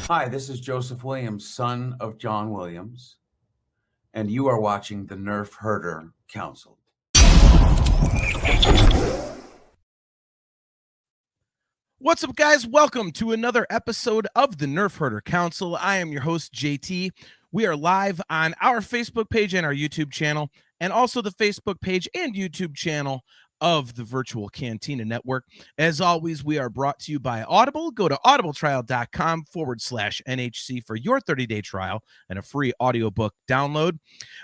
Hi, this is Joseph Williams, son of John Williams, and you are watching the Nerf Herder Council. What's up, guys? Welcome to another episode of the Nerf Herder Council. I am your host, JT. We are live on our Facebook page and our YouTube channel, and also the Facebook page and YouTube channel of the Virtual Cantina Network. As always, we are brought to you by Audible. Go to audibletrial.com/NHC for your 30-day trial and a free audiobook download.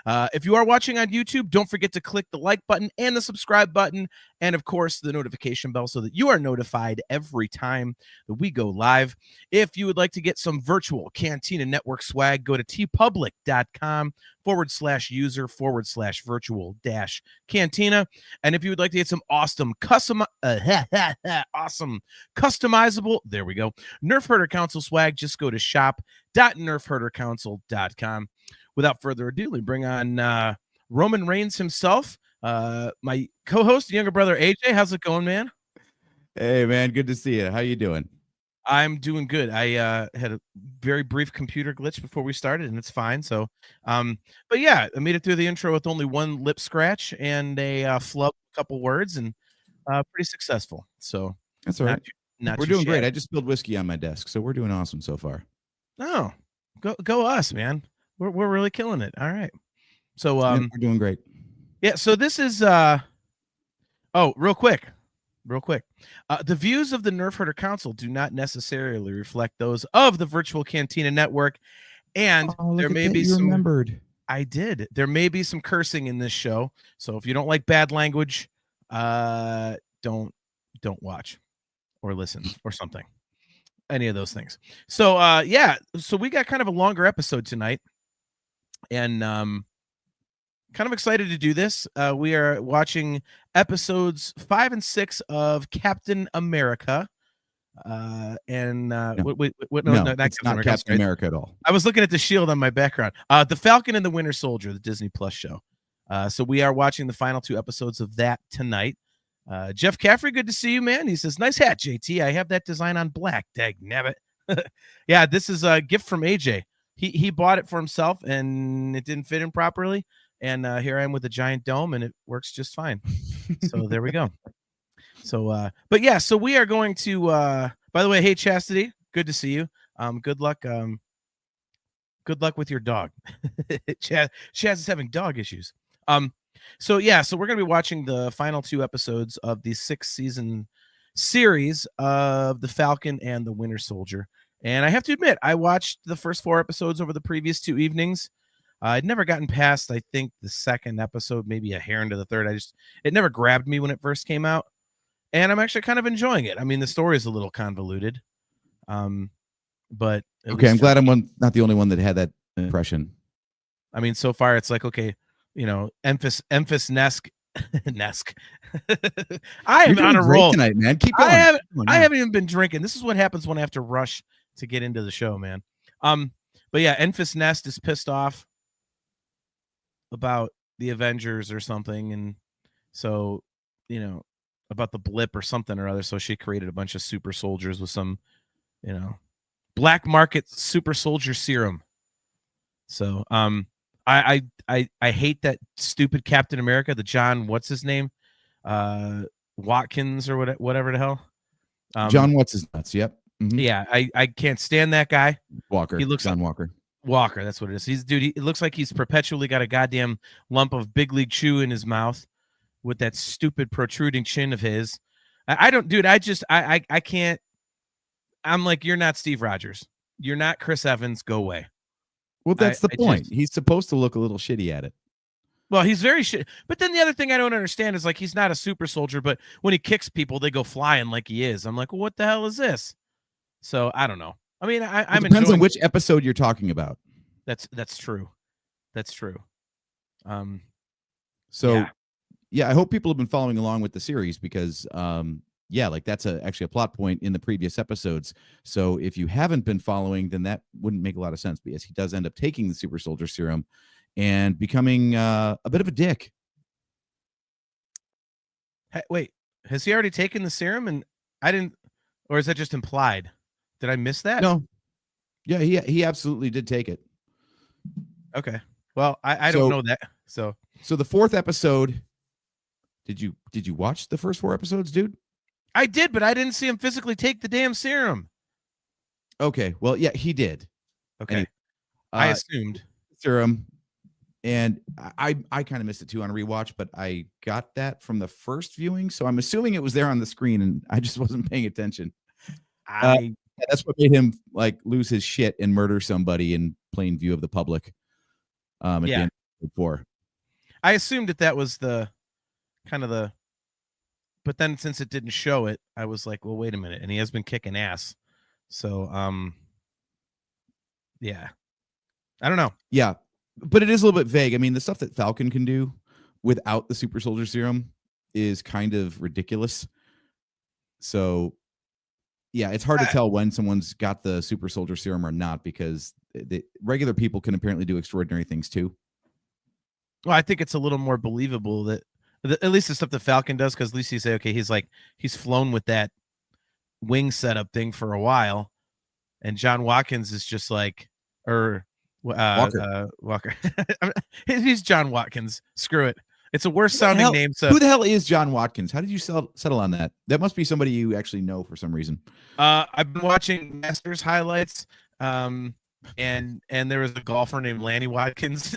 If you are watching on YouTube, don't forget to click the like button and the subscribe button, and of course, the notification bell so that you are notified every time that we go live. If you would like to get some Virtual Cantina Network swag, go to tpublic.com/user/virtual-cantina. And if you would like to get some awesome customizable, there we go, Nerf Herder Council swag, just go to shop.nerfherdercouncil.com. Without further ado, we bring on Roman Reigns himself, my co-host, younger brother AJ. How's it going, man? Hey, man, good to see you. How you doing? I'm doing good. I had a very brief computer glitch before we started, and it's fine. So, but yeah, I made it through the intro with only one lip scratch and a flub, a couple words, and pretty successful. So that's all right. We're doing great. I just spilled whiskey on my desk, so we're doing awesome so far. Oh, go us, man. We're really killing it. All right. So we're doing great. Yeah. So this is real quick. The views of the Nerf Herder Council do not necessarily reflect those of the Virtual Cantina Network, and there may be some. Remembered. I did. There may be some cursing in this show, so if you don't like bad language, don't watch or listen or something. Any of those things. So yeah. So we got kind of a longer episode tonight, and kind of excited to do this. We are watching episodes 5 and 6 of Captain America. No, that's not Captain America at all. I was looking at the shield on my background. The Falcon and the Winter Soldier, the Disney Plus show. So we are watching the final 2 episodes of that tonight. Jeff Caffrey, good to see you, man. He says, "Nice hat, JT. I have that design on black. Dag nabbit." Yeah, this is a gift from AJ. He bought it for himself, and it didn't fit him properly. And here I am with a giant dome, and it works just fine. So there we go. So, but yeah, so we are going to. By the way, hey Chastity, good to see you. Good luck. Good luck with your dog. Chaz is having dog issues. So yeah, so we're gonna be watching the final 2 episodes of the 6-season series of the Falcon and the Winter Soldier. And I have to admit, I watched the first 4 episodes over the previous 2 evenings. I'd never gotten past, I think, the 2nd episode, maybe a hair into the 3rd. It never grabbed me when it first came out, and I'm actually kind of enjoying it. I mean, the story is a little convoluted, but okay, I'm glad I'm not the only one that had that impression. I mean, so far it's like, okay, you know, Emphas Nesk. I am on a roll tonight, man. Keep going. I haven't even been drinking. This is what happens when I have to rush to get into the show, man. But yeah, Enfys Nest is pissed off about the Avengers or something, and so, you know, about the blip or something or other. So she created a bunch of super soldiers with some, you know, black market super soldier serum. So I hate that stupid Captain America, the John, what's his name, Watkins or whatever the hell. John what's his nuts. Yep. Mm-hmm. Yeah, I can't stand that guy. Walker. He looks John like Walker. That's what it is. It looks like he's perpetually got a goddamn lump of Big League Chew in his mouth with that stupid protruding chin of his. I can't. I'm like, you're not Steve Rogers. You're not Chris Evans. Go away. Well, that's the point. He's supposed to look a little shitty at it. Well, he's very shit. But then the other thing I don't understand is, like, he's not a super soldier, but when he kicks people, they go flying like he is. I'm like, well, what the hell is this? So I don't know. I mean, I'm depends on which episode you're talking about. That's true. That's true. So yeah, I hope people have been following along with the series because yeah, like that's actually a plot point in the previous episodes. So if you haven't been following, then that wouldn't make a lot of sense because he does end up taking the super soldier serum and becoming a bit of a dick. Hey, wait, has he already taken the serum? And I didn't, or is that just implied? Did I miss that? No, Yeah, he absolutely did take it. Okay. Well, I don't know that. So the fourth episode. Did you watch the first 4 episodes, dude? I did, but I didn't see him physically take the damn serum. Okay. Well, yeah, he did. Okay. Anyway, I assumed. Serum. And I kind of missed it too on a rewatch, but I got that from the first viewing, so I'm assuming it was there on the screen, and I just wasn't paying attention. That's what made him like lose his shit and murder somebody in plain view of the public. At the end of 4. I assumed that was the kind of the, but then since it didn't show it, I was like, well, wait a minute, and he has been kicking ass. So, yeah, I don't know. Yeah, but it is a little bit vague. I mean, the stuff that Falcon can do without the super soldier serum is kind of ridiculous. So, yeah, it's hard to tell when someone's got the super soldier serum or not, because the regular people can apparently do extraordinary things too. Well, I think it's a little more believable that at least the stuff that Falcon does, because at least you say, okay, he's flown with that wing setup thing for a while, and John Watkins is just like, or Walker. He's John Watkins. Screw it. It's a worse sounding name. So who the hell is John Watkins? How did you settle on that? That must be somebody you actually know for some reason. I've been watching Masters highlights. And there was a golfer named Lanny Watkins.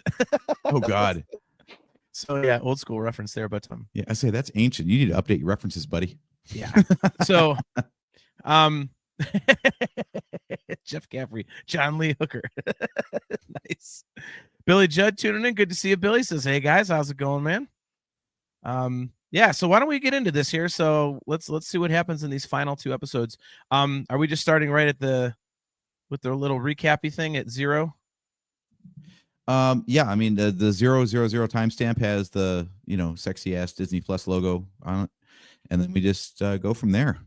Oh God. So yeah, old school reference there, but yeah, I say that's ancient. You need to update your references, buddy. Yeah. So Jeff Caffrey, John Lee Hooker. Nice. Billy Judd tuning in. Good to see you. Billy says, hey guys, how's it going, man? Yeah, so why don't we get into this here? So let's see what happens in these final 2 episodes. Are we just starting right at with the little recappy thing at 0? Yeah, I mean the 000 timestamp has the sexy ass Disney Plus logo on it, and then we just go from there.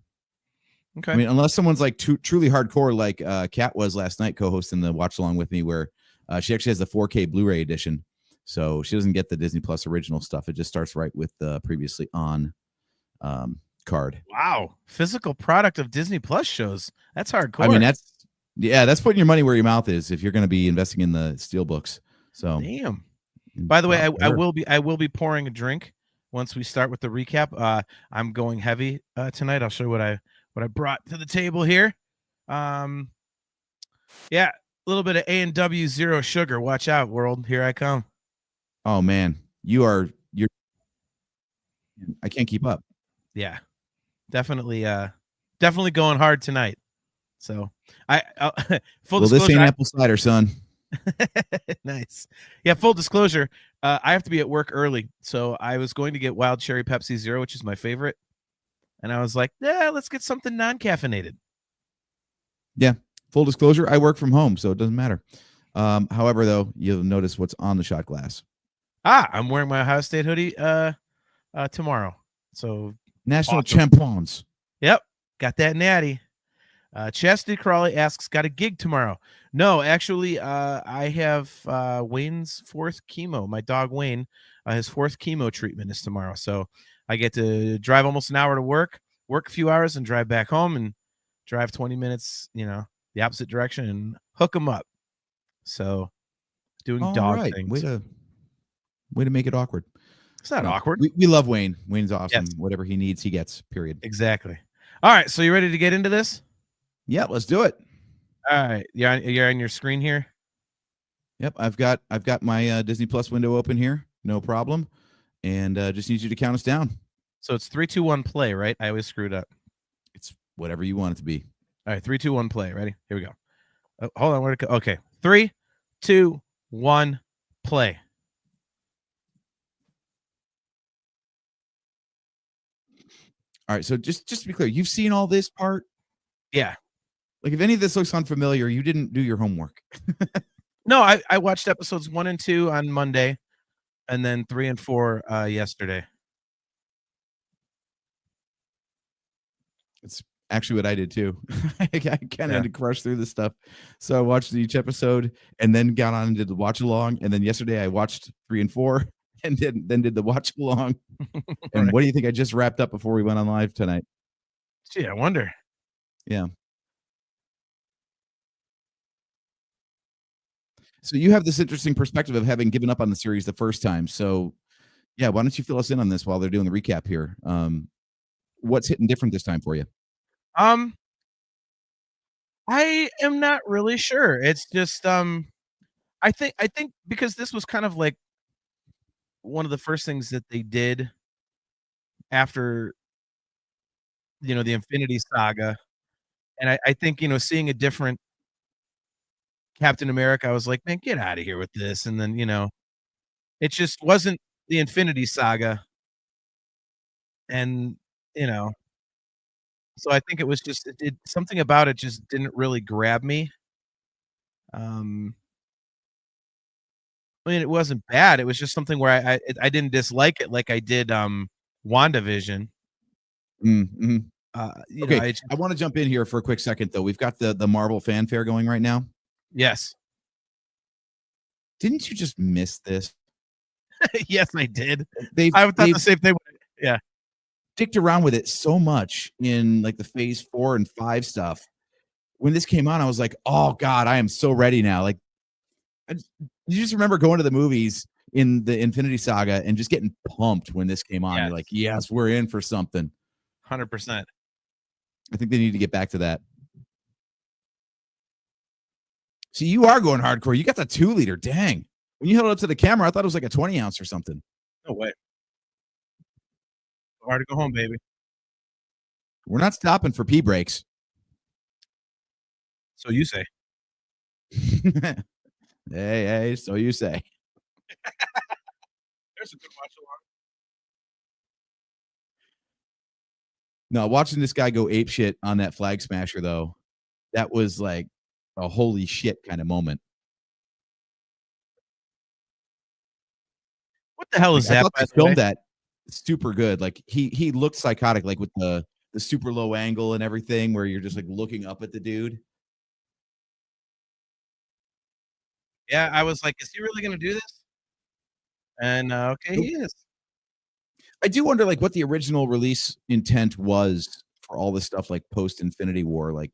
Okay. I mean, unless someone's like truly hardcore, like Kat was last night, co-hosting the watch along with me, where she actually has the 4K Blu-ray edition, so she doesn't get the Disney Plus original stuff. It just starts right with the previously on card. Wow, physical product of Disney Plus shows. That's hardcore. I mean, that's putting your money where your mouth is if you're going to be investing in the steel books. So damn. By the way, I will be pouring a drink once we start with the recap. I'm going heavy tonight. I'll show you what I brought to the table here. Yeah, a little bit of A&W zero sugar. Watch out, world. Here I come. Oh man, you're I can't keep up. Yeah. Definitely going hard tonight. So full disclosure, this ain't apple cider, son. Nice. Yeah, full disclosure, I have to be at work early, so I was going to get Wild Cherry Pepsi Zero, which is my favorite, and I was like, yeah, let's get something non-caffeinated. Yeah, full disclosure, I work from home, so it doesn't matter. However, though, you'll notice what's on the shot glass. I'm wearing my Ohio State hoodie tomorrow. So National Champions. Yep, got that natty. Chastity Crawley asks, got a gig tomorrow? No, actually, I have Wayne's 4th chemo. My dog Wayne, his 4th chemo treatment is tomorrow. So I get to drive almost an hour to work a few hours, and drive back home, and drive 20 minutes, the opposite direction, and hook him up. So doing dog things. Way to make it awkward. It's not awkward. We love Wayne. Wayne's awesome. Yes. Whatever he needs, he gets, period. Exactly. All right, so you ready to get into this? Yeah, let's do it. All right, you're on your screen here. Yep, I've got my Disney Plus window open here, no problem, and just need you to count us down. So it's 3, 2, 1, play, right? I always screwed up. It's whatever you want it to be. All right, 3, 2, 1, play. Ready? Here we go. Oh, hold on, where'd it go? Okay, 3, 2, 1, play. All right, so just to be clear, you've seen all this part? Yeah. Like, if any of this looks unfamiliar, you didn't do your homework. No, I watched episodes 1 and 2 on Monday, and then 3 and 4 yesterday. It's actually what I did too. I kind of had to crush through this stuff. So I watched each episode and then got on and did the watch along. And then yesterday I watched 3 and 4 and then did the watch along. And Right. What do you think I just wrapped up before we went on live tonight? Gee, I wonder. Yeah. So you have this interesting perspective of having given up on the series the first time. So yeah, why don't you fill us in on this while they're doing the recap here? What's hitting different this time for you? Um, I am not really sure. It's just I think because this was kind of like one of the first things that they did after, the Infinity Saga, and I think, seeing a different Captain America, I was like, "Man, get out of here with this," and then, it just wasn't the Infinity Saga, and, you know, so I think it was just it something about it just didn't really grab me. Um, I mean, it wasn't bad, it was just something where I didn't dislike it like I did, WandaVision. Mhm. Okay, I just I want to jump in here for a quick second though. We've got the Marvel fanfare going right now. yes. Didn't you just miss this? Yes, I did. They've I thought they've the same thing. Yeah. dicked around with it so much in like the phase 4 and 5 stuff. When this came on, I was like, "Oh god, I am so ready now." Like you just remember going to the movies in the Infinity Saga and just getting pumped when this came on. Yes. You're like, "Yes, we're in for something." 100%. I think they need to get back to that. See, you are going hardcore. You got the 2 liter. Dang. When you held it up to the camera, I thought it was like a 20 ounce or something. No way. Hard to go home, baby. We're not stopping for pee breaks. So you say. Hey, so you say. There's a good watch along. No, watching this guy go ape shit on that flag smasher though, that was like a holy shit kind of moment. What the hell Like is I that, thought by they the way? filmed that super good. Like he looked psychotic, like with the super low angle and everything, where you're just like looking up at the dude. Yeah, I was like, "Is he really gonna do this?" And, okay, Nope. he is. I do wonder like what the original release intent was for all this stuff like post Infinity War, like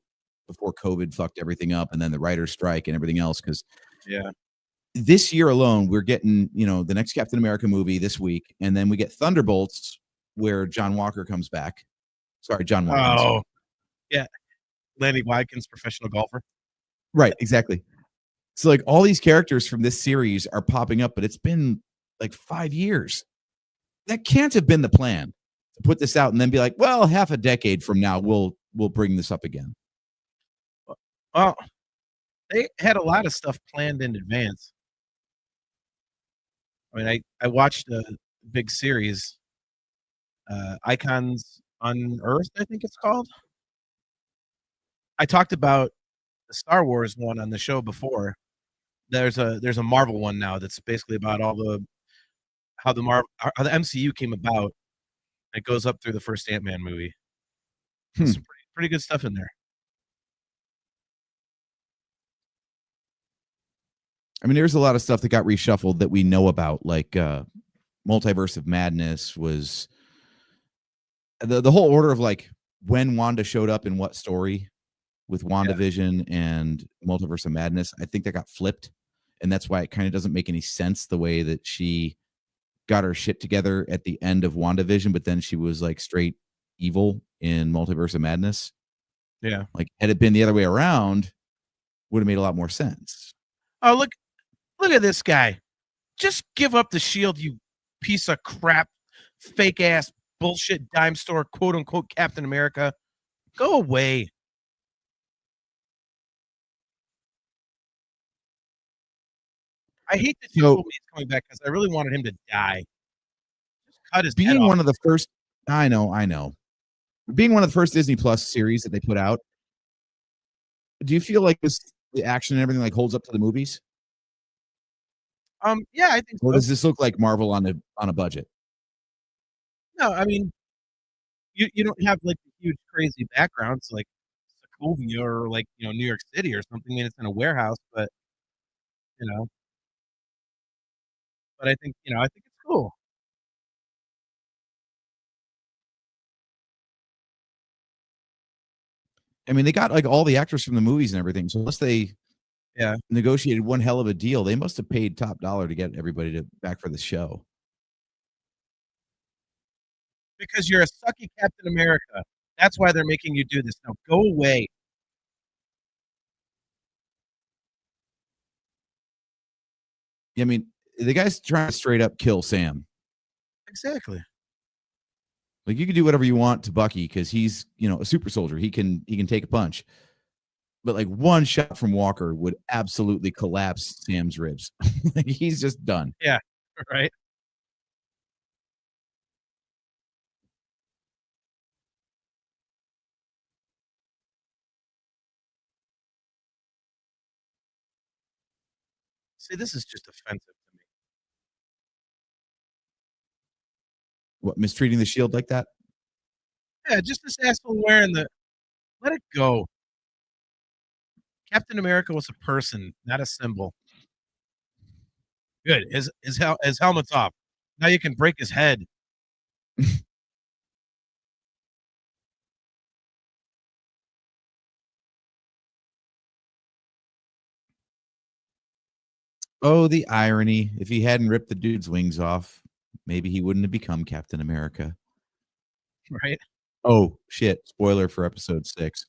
before COVID fucked everything up and then the writer's strike and everything else. Cause Yeah. this year alone, we're getting, the next Captain America movie this week, and then we get Thunderbolts where John Walker comes back. Sorry, John Watkins. Oh, yeah. Lanny Wadkins, professional golfer. Right, exactly. So like all these characters from this series are popping up, but it's been like 5 years. That can't have been the plan to put this out and then be like, well, half a decade from now we'll bring this up again. Well, they had a lot of stuff planned in advance. I mean, I watched a big series, Icons Unearthed, I think it's called. I talked about the Star Wars one on the show before. There's a Marvel one now that's basically about all the how the MCU came about. It goes up through the first Ant-Man movie. Hmm. There's some pretty good stuff in there. I mean, there's a lot of stuff that got reshuffled that we know about, like Multiverse of Madness was the whole order of like when Wanda showed up in what story with Yeah. WandaVision and Multiverse of Madness. I think that got flipped, and that's why it kind of doesn't make any sense the way that she got her shit together at the end of WandaVision, but then she was like straight evil in Multiverse of Madness. Yeah. Like, had it been the other way around, would have made a lot more sense. Oh, look at this guy. Just give up the shield, you piece of crap, fake ass bullshit dime store, quote unquote Captain America. Go away. I hate that you So, told me he's coming back because I really wanted him to die. Just cut his head being off. one of the first, I know, being one of the first Disney Plus series that they put out, do you feel like the action and everything like holds up to the movies, Yeah, I think or so. does this look like Marvel on a budget? No, I mean, you don't have like the huge crazy backgrounds like Sokovia or like New York City or something. I mean, it's in a warehouse, but you know, but I think it's cool. I mean, they got like all the actors from the movies and everything. So unless they negotiated one hell of a deal. They must have paid top dollar to get everybody to back for the show. Because you're a sucky Captain America. That's why they're making you do this. Now go away. I mean, the guy's trying to straight up kill Sam. Exactly. Like, you can do whatever you want to Bucky because he's, a super soldier. He can take a punch. But like one shot from Walker would absolutely collapse Sam's ribs. Like, he's just done. Yeah. Right. See, this is just offensive to me. What, mistreating the shield like that? Yeah, just this asshole wearing the. Let it go. Captain America was a person, not a symbol. Good. His helmet's off. Now you can break his head. Oh, the irony. If he hadn't ripped the dude's wings off, maybe he wouldn't have become Captain America. Right. Oh, shit. Spoiler for episode 6.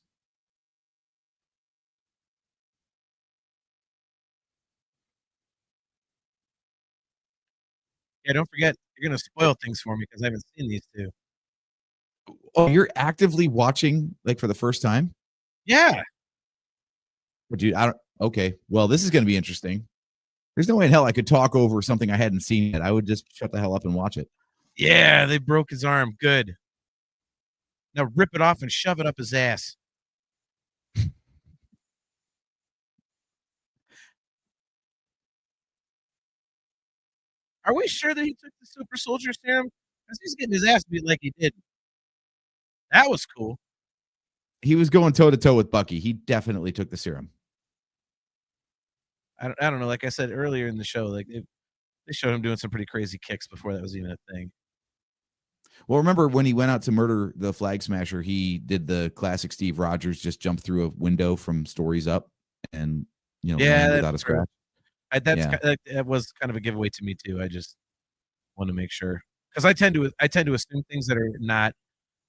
Yeah, don't forget, you're gonna spoil things for me because I haven't seen these two. Oh, you're actively watching like for the first time? Yeah. Dude, I don't. Okay. Well, this is going to be interesting. There's no way in hell I could talk over something I hadn't seen yet. I would just shut the hell up and watch it. Yeah, they broke his arm. Good. Now rip it off and shove it up his ass. Are we sure that he took the super soldier serum? Because he's getting his ass beat like he did. That was cool. He was going toe to toe with Bucky. He definitely took the serum. I don't know. Like I said earlier in the show, like they showed him doing some pretty crazy kicks before that was even a thing. Well, remember when he went out to murder the Flag Smasher, he did the classic Steve Rogers, just jump through a window from stories up and, land without a scratch. That was kind of a giveaway to me too. I just want to make sure because I tend to assume things that are not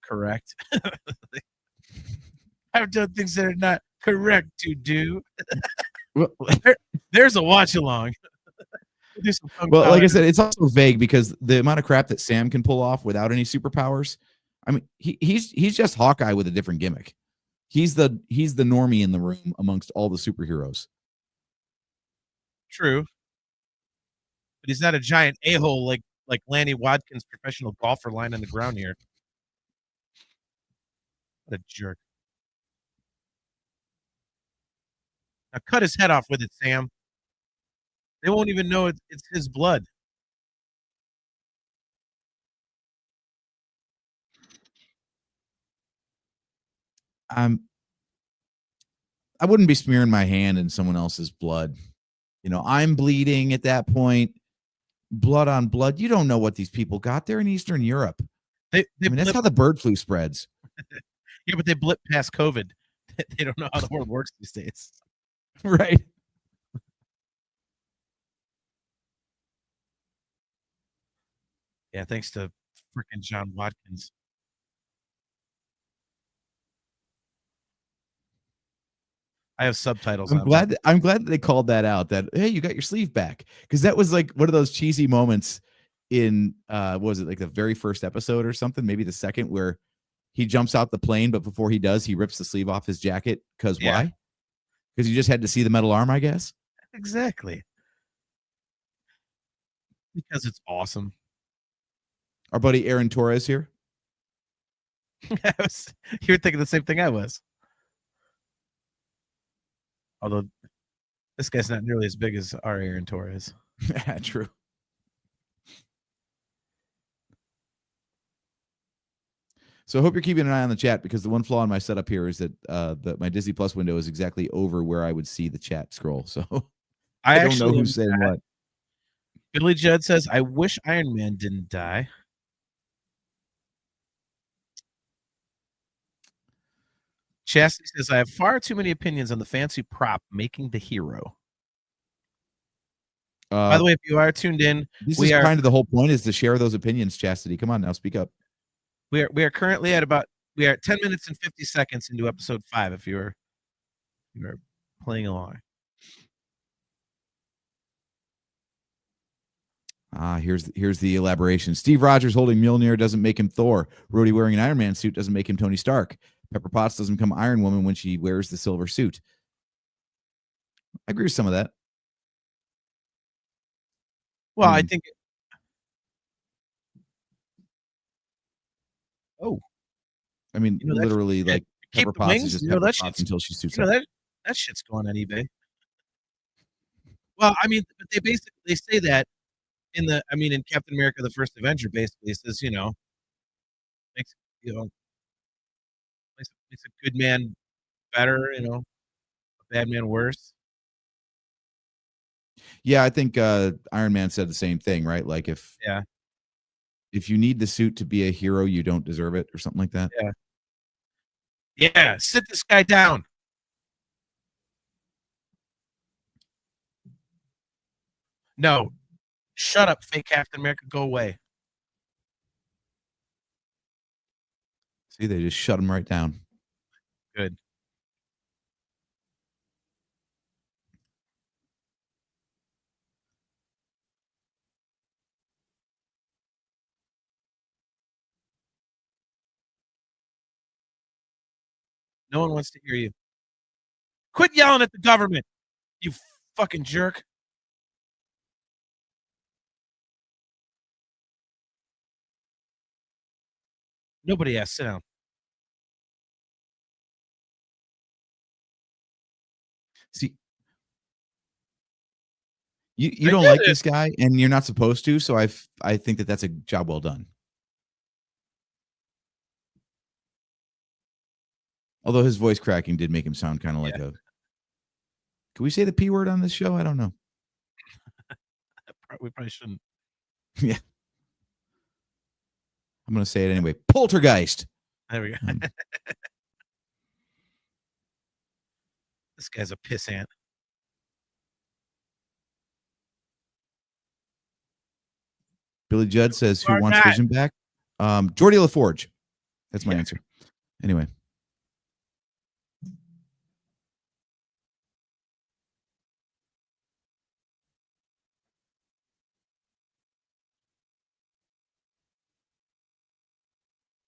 correct. I've done things that are not correct to do. Well, there's a watch along. Well, like I said, it's also vague because the amount of crap that Sam can pull off without any superpowers. I mean, he's just Hawkeye with a different gimmick. He's the normie in the room amongst all the superheroes. True, but he's not a giant a-hole like Lanny Watkins, professional golfer, lying on the ground here. What a jerk! Now cut his head off with it, Sam. They won't even know it's his blood. I wouldn't be smearing my hand in someone else's blood. I'm bleeding at that point. Blood on blood. You don't know what these people got. They're in Eastern Europe. That's how the bird flu spreads. Yeah, but they blip past COVID. They don't know how the world works these days. Right. Yeah, thanks to freaking John Watkins. I have subtitles. I'm glad that they called that out. That, hey, you got your sleeve back, because that was like one of those cheesy moments in was it like the very first episode or something, maybe the second, where he jumps out the plane, but before he does, he rips the sleeve off his jacket. Because why? Because you just had to see the metal arm, I guess. Exactly. Because it's awesome. Our buddy Aaron Torres here. You were thinking the same thing I was. Although this guy's not nearly as big as our Aaron Torres. True. So I hope you're keeping an eye on the chat, because the one flaw in my setup here is that my Disney Plus window is exactly over where I would see the chat scroll. So I don't know who's saying what. Billy Judd says, I wish Iron Man didn't die. Chastity says, I have far too many opinions on the fancy prop making the hero. By the way, if you are tuned in, This we is are kind of the whole point, is to share those opinions. Chastity, come on now, speak up. we are currently at 10 minutes and 50 seconds into episode 5. If you're playing along. Here's the elaboration. Steve Rogers holding Mjolnir doesn't make him Thor. Rhodey wearing an Iron Man suit doesn't make him Tony Stark. Pepper Potts doesn't become Iron Woman when she wears the silver suit. I agree with some of that. Well, I think. I mean, literally, like keep Pepper the Potts is wings. just You know, Pepper that Potts shit's until she suits you know up. that shit's going on eBay. Well, I mean, but they say that in Captain America: The First Avenger, basically it says, makes makes a good man better, a bad man worse. Yeah, I think Iron Man said the same thing, right? Like if you need the suit to be a hero, you don't deserve it, or something like that. Yeah, sit this guy down. No, shut up, fake Captain America. Go away. See, they just shut him right down. Good. No one wants to hear you. Quit yelling at the government, you fucking jerk. Nobody asked. Sit down. See, you don't like this guy, and you're not supposed to. So I think that's a job well done. Although his voice cracking did make him sound kind of like a. Can we say the P word on this show? I don't know. We probably shouldn't. Yeah. I'm going to say it anyway. Poltergeist. There we go. This guy's a pissant. Billy Judd says, "Who wants Vision back?" Geordie LaForge. That's my answer. Anyway.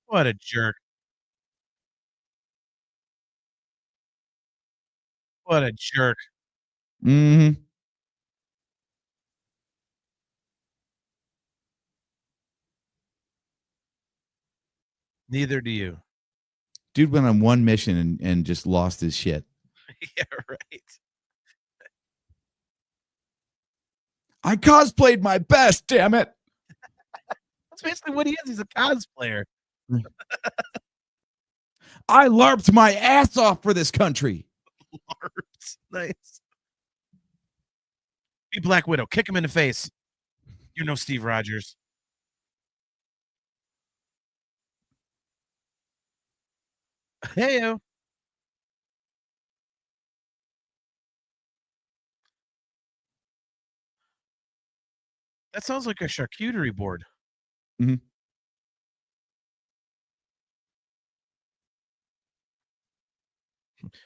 What a jerk. What a jerk. Mm-hmm. Neither do you. Dude went on one mission and just lost his shit. Yeah, right. I cosplayed my best, damn it. That's basically what he is. He's a cosplayer. I LARPed my ass off for this country. LARPed. Nice. Be Black Widow. Kick him in the face. You know Steve Rogers. Hey-o. That sounds like a charcuterie board. Mm-hmm.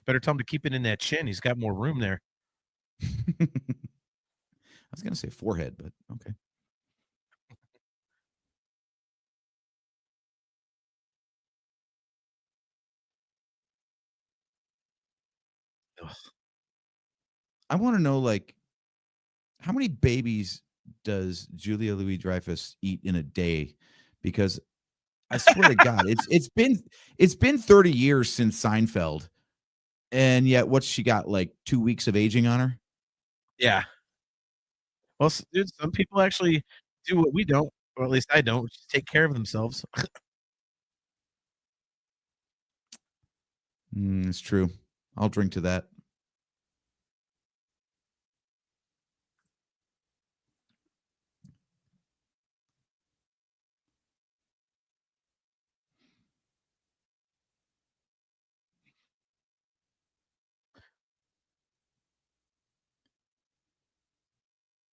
Better tell him to keep it in that chin. He's got more room there. I was going to say forehead, but okay. Ugh. I want to know, like, how many babies does Julia Louis-Dreyfus eat in a day? Because I swear to God, it's been 30 years since Seinfeld, and yet what's she got, like 2 weeks of aging on her? Yeah. Well, dude, some people actually do what we don't, or at least I don't, which is take care of themselves. It's true. I'll drink to that.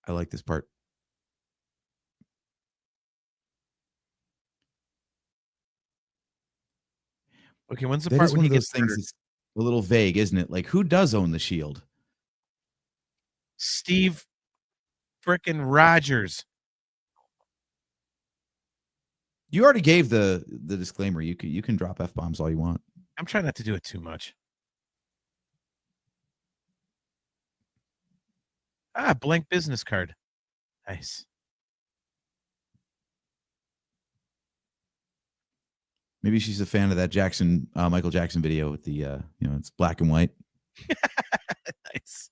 I like this part. Okay, when's the That part is when one he of those gets things murdered? that's a little vague, isn't it? Like, who does own the shield? Steve frickin' Rogers. You already gave the disclaimer. You can drop F bombs all you want. I'm trying not to do it too much. Ah, blank business card. Nice. Maybe she's a fan of that Michael Jackson video with the it's black and white. Nice.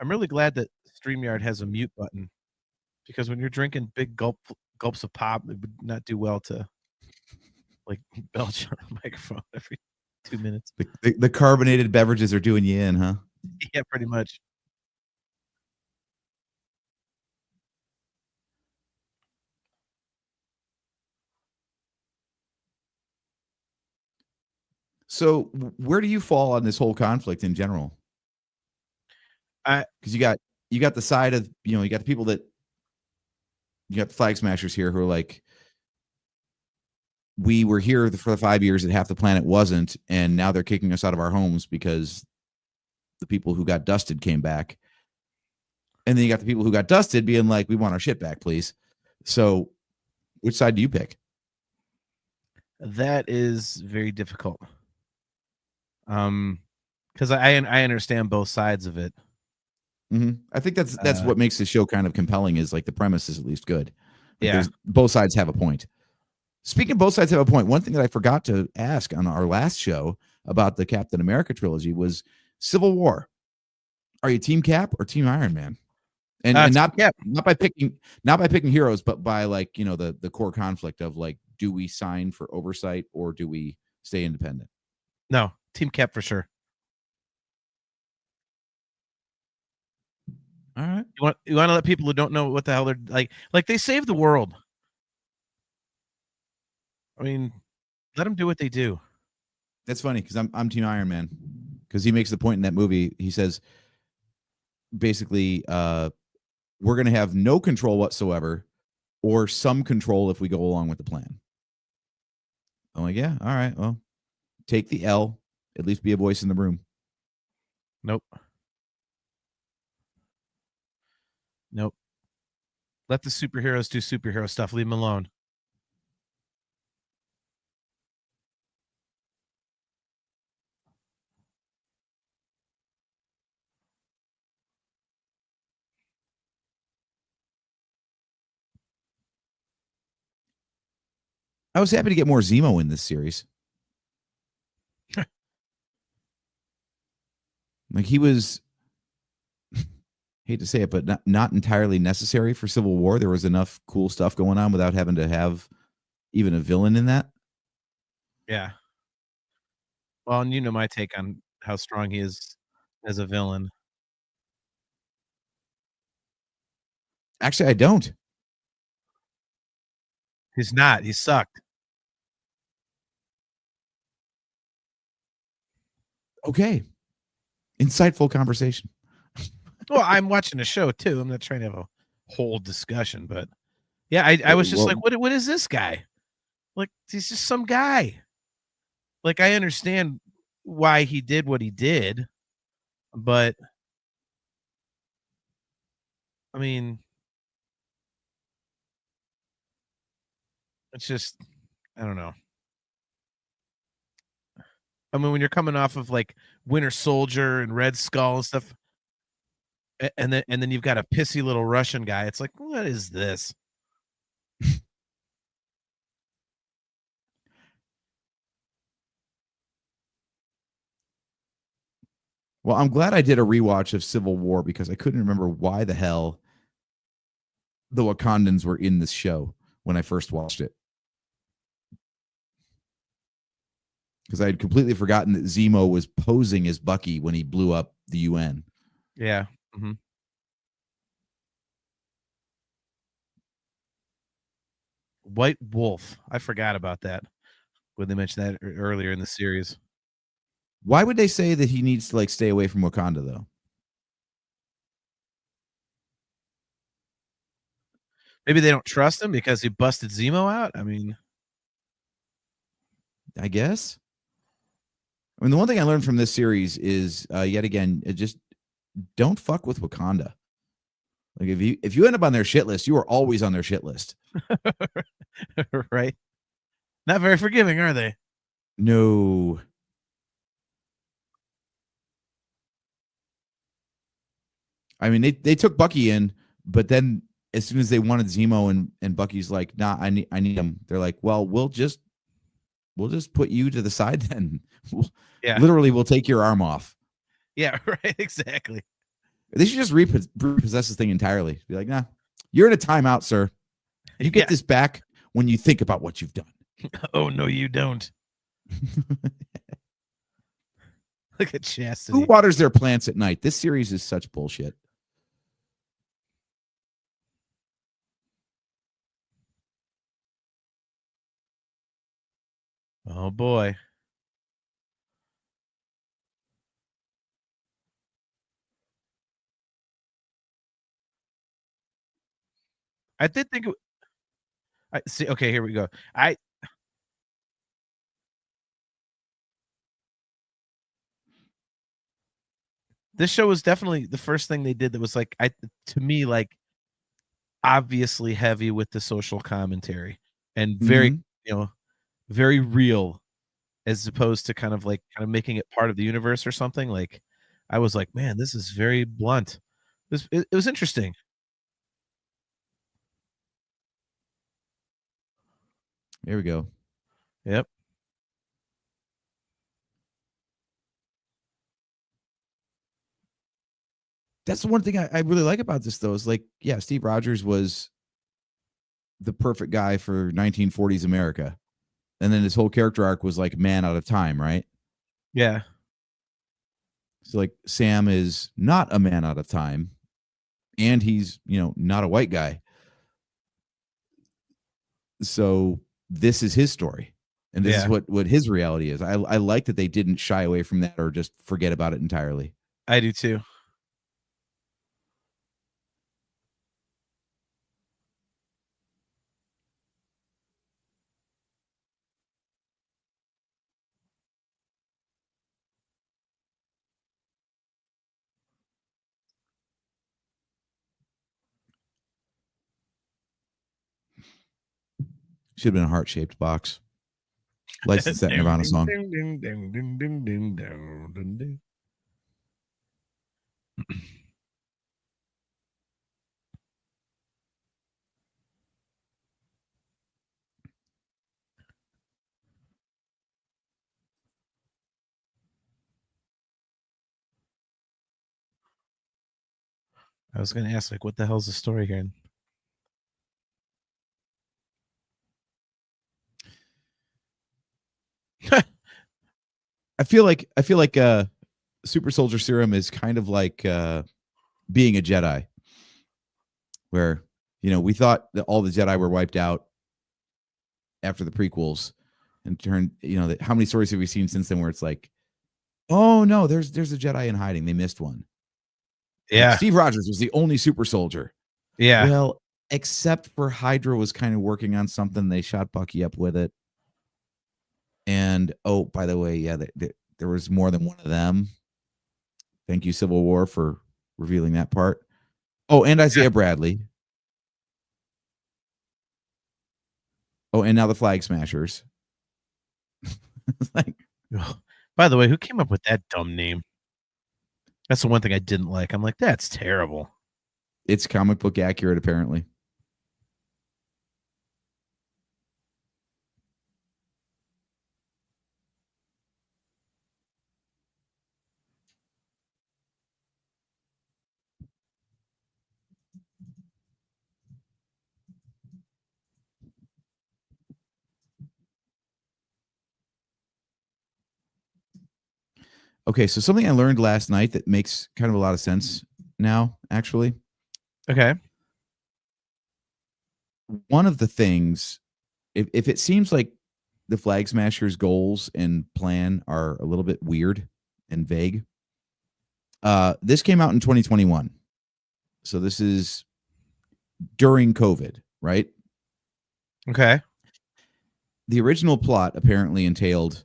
I'm really glad that StreamYard has a mute button because when you're drinking big gulps of pop, it would not do well to like belch on a microphone every 2 minutes. The carbonated beverages are doing you in, huh? Yeah, pretty much. So where do you fall on this whole conflict in general? Because you got the side of you got the people that you got the flag smashers here who are like, we were here for the 5 years that half the planet wasn't, and now they're kicking us out of our homes because the people who got dusted came back. And then you got the people who got dusted being like, we want our shit back, please. So which side do you pick? That is very difficult. Because I understand both sides of it. I think that's what makes the show kind of compelling, is like the premise is at least good. Like Yeah. both sides have a point. Speaking of both sides have a point, one thing that I forgot to ask on our last show about the Captain America trilogy was Civil War. Are you Team Cap or Team Iron Man? And not by picking heroes, but by like, the core conflict of like, do we sign for oversight or do we stay independent? No, Team Cap for sure. All right. You want to let people who don't know what the hell they're like they saved the world. I mean, let them do what they do. That's funny because I'm Team Iron Man, because he makes the point in that movie. He says basically, we're going to have no control whatsoever, or some control if we go along with the plan. I'm like, yeah, all right, well, take the L. At least be a voice in the room. Nope. Let the superheroes do superhero stuff. Leave them alone. I was happy to get more Zemo in this series. Like, he was, hate to say it, but not entirely necessary for Civil War. There was enough cool stuff going on without having to have even a villain in that. Yeah. Well, and you know my take on how strong he is as a villain. Actually, I don't. He's not. He sucked. Okay. Insightful conversation. Well, I'm watching a show too. I'm not trying to have a whole discussion, but yeah, I was just like, what is this guy? Like, he's just some guy. Like, I understand why he did what he did, but I mean, it's just, I don't know. I mean, when you're coming off of like Winter Soldier and Red Skull and stuff, and then you've got a pissy little Russian guy, it's like, what is this? Well, I'm glad I did a rewatch of Civil War because I couldn't remember why the hell the Wakandans were in this show when I first watched it. Because I had completely forgotten that Zemo was posing as Bucky when he blew up the UN. Yeah. Mm-hmm. White Wolf. I forgot about that when they mentioned that earlier in the series. Why would they say that he needs to like stay away from Wakanda though? Maybe they don't trust him because he busted Zemo out. I mean, I guess. I mean, the one thing I learned from this series is yet again, just don't fuck with Wakanda. Like if you end up on their shit list, you are always on their shit list. right? Not very forgiving, are they? No. I mean, they took Bucky in, but then as soon as they wanted Zemo and Bucky's like, nah, I need him. They're like, well, we'll just put you to the side then. Yeah. Literally, we'll take your arm off. Yeah, right. Exactly. They should just repossess this thing entirely. Be like, nah, you're in a timeout, sir. You get this back when you think about what you've done. Oh, no, you don't. Look at Chastity. Who waters their plants at night? This series is such bullshit. Oh, boy. I did think I see. Okay, here we go. This show was definitely the first thing they did that was like, to me, like obviously heavy with the social commentary and very, very real, as opposed to kind of making it part of the universe or something. Like, I was like, man, this is very blunt. It was interesting. There we go. Yep. That's the one thing I really like about this, though, is like, yeah, Steve Rogers was the perfect guy for 1940s America. And then his whole character arc was like man out of time, right? Yeah. So like Sam is not a man out of time, and he's, not a white guy. So this is his story. And this is what his reality is. I like that they didn't shy away from that or just forget about it entirely. I do too. Should have been a heart-shaped box. License that Nirvana song. I was going to ask, like, what the hell's the story here? I feel like super soldier serum is kind of like being a Jedi, where we thought that all the Jedi were wiped out after the prequels, and turned how many stories have we seen since then where it's like, oh no, there's a Jedi in hiding, they missed one. Yeah. Like, Steve Rogers was the only super soldier. Yeah. Well, except for Hydra was kind of working on something. They shot Bucky up with it. And oh, by the way, yeah, there was more than one of them. Thank you, Civil War, for revealing that part. Oh, and Isaiah Bradley. Oh, and now the Flag Smashers. Like, by the way, who came up with that dumb name? That's the one thing I didn't like. I'm like, that's terrible. It's comic book accurate, apparently. Okay, so something I learned last night that makes kind of a lot of sense now, actually. Okay. One of the things, if it seems like the Flag Smashers' goals and plan are a little bit weird and vague. This came out in 2021. So this is during COVID, right? Okay. The original plot apparently entailed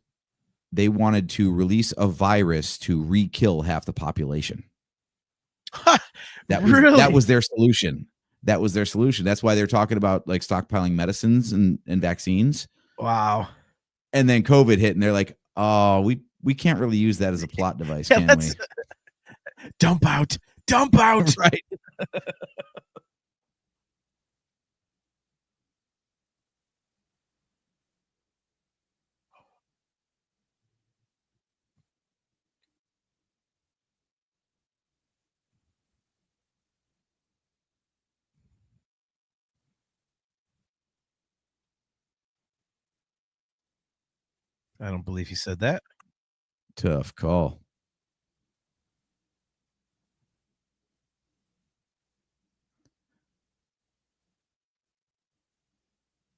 they wanted to release a virus to re-kill half the population. That was their solution. That was their solution. That's why they're talking about like stockpiling medicines and vaccines. Wow. And then COVID hit, and they're like, "Oh, we can't really use that as a plot device, Yeah, can we?" Dump out. Right. I don't believe he said that. Tough call.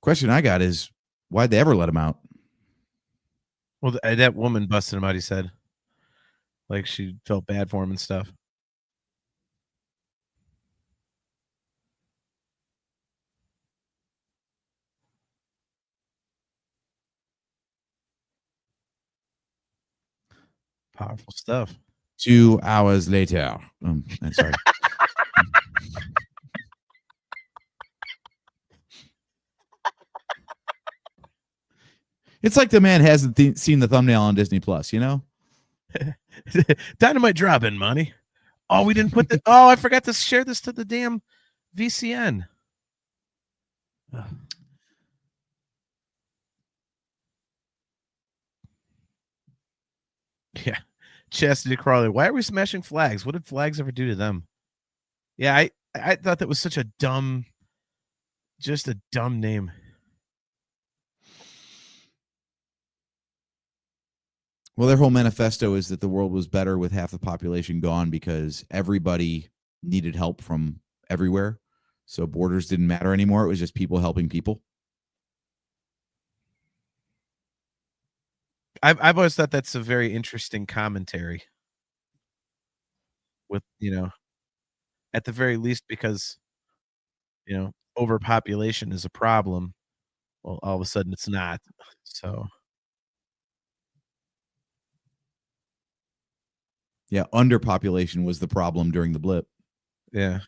Question I got is, why'd they ever let him out? Well, that woman busted him out, he said. Like she felt bad for him and stuff. Powerful stuff. 2 hours later. I'm sorry. It's like the man hasn't seen the thumbnail on Disney Plus, you know? Dynamite drop in money. Oh, we didn't put the. Oh, I forgot to share this to the damn VCN. Yeah. Chastity Crawley. Why are we smashing flags? What did flags ever do to them? Yeah, I thought that was such a dumb, just a dumb name. Well, their whole manifesto is that the world was better with half the population gone because everybody needed help from everywhere. So borders didn't matter anymore. It was just people helping people. I've always thought that's a very interesting commentary. With, at the very least, because, overpopulation is a problem. Well, all of a sudden it's not. So Yeah, underpopulation was the problem during the blip. yeah.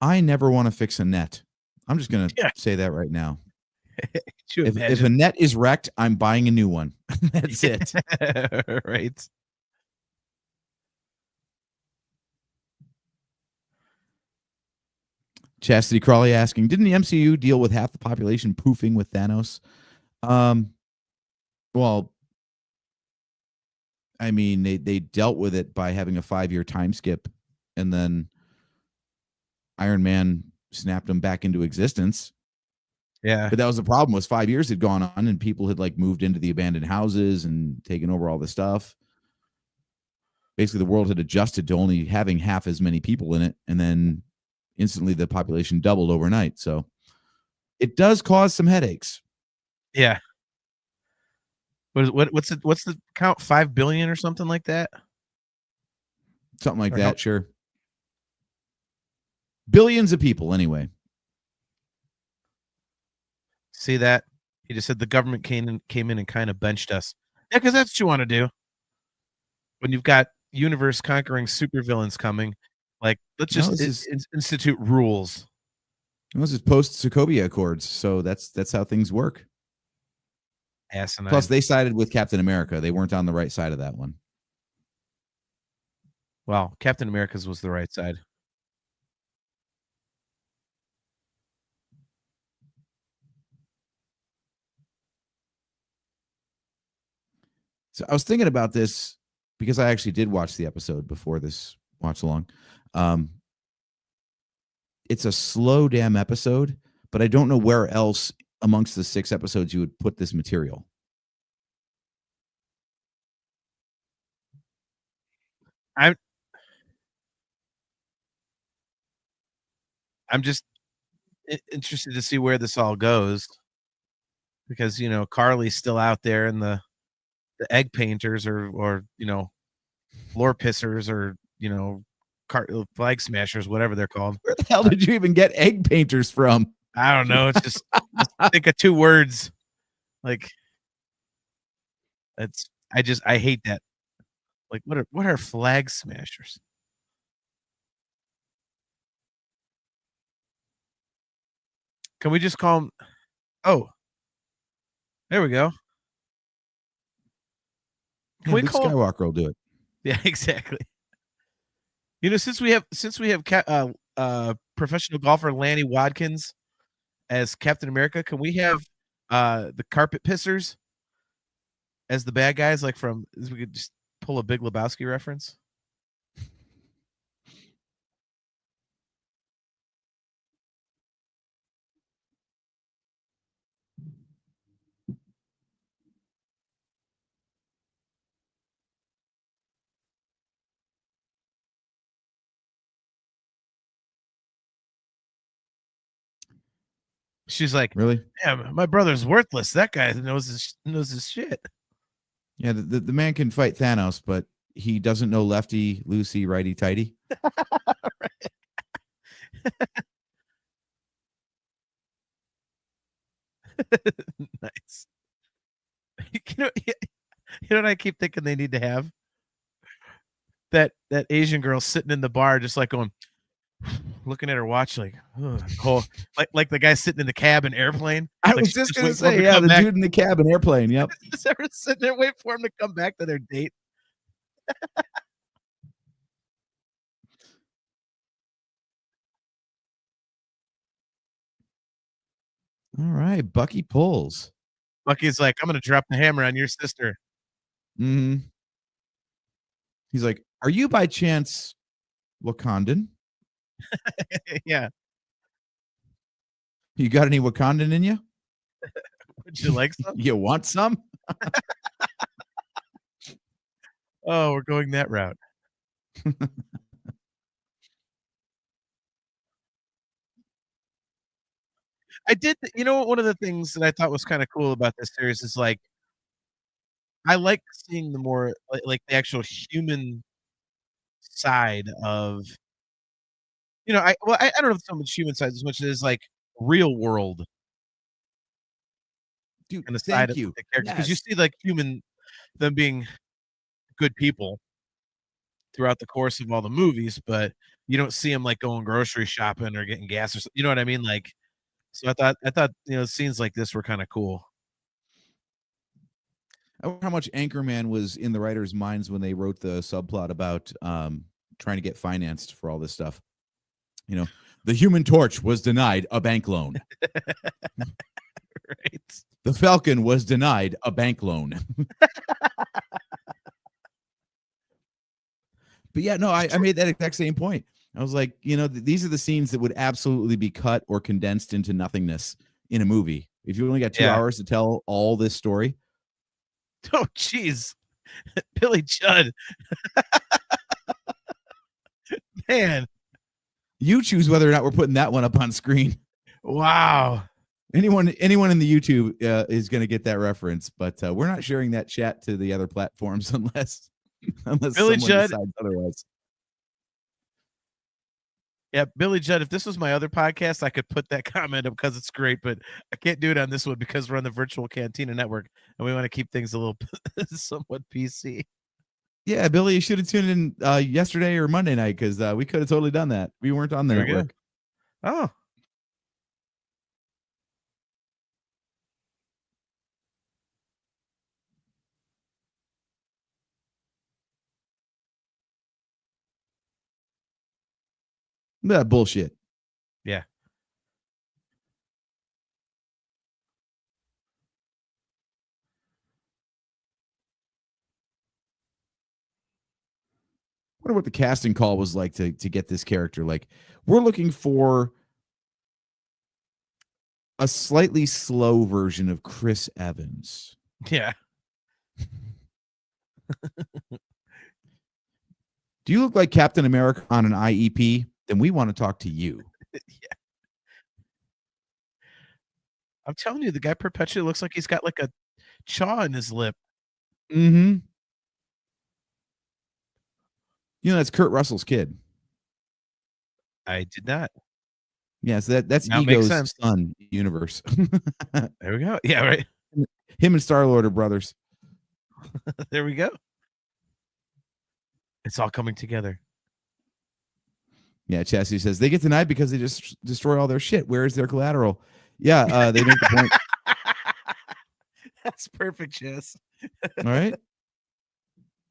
I never want to fix a net. I'm just going to say that right now. If a net is wrecked, I'm buying a new one. That's it. Right. Chastity Crawley asking, didn't the MCU deal with half the population poofing with Thanos? Well, I mean, they dealt with it by having a 5-year time skip, and then Iron Man snapped them back into existence. Yeah. But that was the problem, was 5 years had gone on and people had like moved into the abandoned houses and taken over all the stuff. Basically, the world had adjusted to only having half as many people in it, and then instantly the population doubled overnight. So it does cause some headaches. Yeah. What's the count? 5 billion or something like that? Something like that, sure. Billions of people, anyway. See that? He just said the government came in and kind of benched us. Yeah, because that's what you want to do. When you've got universe conquering supervillains coming, like, let's just institute rules. This is post Sokovia Accords, so that's how things work. Asinine. Plus, they sided with Captain America. They weren't on the right side of that one. Well, Captain America's was the right side. So I was thinking about this because I actually did watch the episode before this watch along. It's a slow damn episode, but I don't know where else amongst the 6 episodes you would put this material. I'm just interested to see where this all goes because Carly's still out there and the egg painters or floor pissers or flag smashers, whatever they're called. Where the hell did you even get egg painters from? I don't know. It's just think of two words. Like I hate that. Like what are flag smashers? Can we just call them? Oh, there we go. Can Yeah, we Luke call? Skywalker will do it. Yeah, exactly. Since we have professional golfer Lanny Wadkins as Captain America, can we have the carpet pissers as the bad guys? Like we could just pull a Big Lebowski reference. She's like, Really? "Yeah, my brother's worthless. That guy knows his shit." Yeah, the man can fight Thanos, but he doesn't know lefty, loosey, righty, tighty. Nice. You know what I keep thinking they need to have? That Asian girl sitting in the bar just like going looking at her watch like, like the guy sitting in the cab in Airplane. I Like was she's just gonna waiting for him say, to yeah, come the back. dude in the cabin airplane. Yep. Just ever sitting there waiting for him to come back to their date. All right, Bucky pulls. Bucky's like, I'm gonna drop the hammer on your sister. Mm-hmm. He's like, "Are you by chance Wakandan? Yeah. You got any Wakandan in you? Would you like some? You want some?" Oh, we're going that route. I did one of the things that I thought was kind of cool about this series is like I like seeing the more like the actual human side of I don't know if so much human side as much as like real world Dude, kind of side thank of you. the characters because you Yes. see like them being good people throughout the course of all the movies, but you don't see them like going grocery shopping or getting gas or something. You know what I mean? Like, so I thought scenes like this were kind of cool. I wonder how much Anchorman was in the writers' minds when they wrote the subplot about trying to get financed for all this stuff. The Human Torch was denied a bank loan. Right. The Falcon was denied a bank loan. But yeah, no, I made that exact same point. I was like, these are the scenes that would absolutely be cut or condensed into nothingness in a movie. If you only got 2 Yeah. hours to tell all this story. Oh, jeez. Billy Judd. Man. You choose whether or not we're putting that one up on screen. Wow. Anyone in the YouTube is going to get that reference, but we're not sharing that chat to the other platforms unless Billy someone Judd decides otherwise. Yeah, Billy Judd, if this was my other podcast, I could put that comment up because it's great, but I can't do it on this one because we're on the Virtual Cantina Network and we want to keep things a little somewhat PC. Yeah, Billy, you should have tuned in yesterday or Monday night because we could have totally done that. We weren't on the There we go. network. Oh. That bullshit. Yeah. I wonder what the casting call was like to get this character. Like, we're looking for a slightly slow version of Chris Evans. Yeah. Do you look like Captain America on an IEP? Then we want to talk to you. Yeah. I'm telling you, the guy perpetually looks like he's got like a chaw in his lip. Mm-hmm. You know, that's Kurt Russell's kid. I did not. Yeah, so that's Now it makes Ego's sense. son universe. There we go. Yeah, right. Him and Star-Lord are brothers. There we go. It's all coming together. Yeah, Chastity says they get denied because they just destroy all their shit. Where is their collateral? Yeah, they make the point. That's perfect, Chess. All right.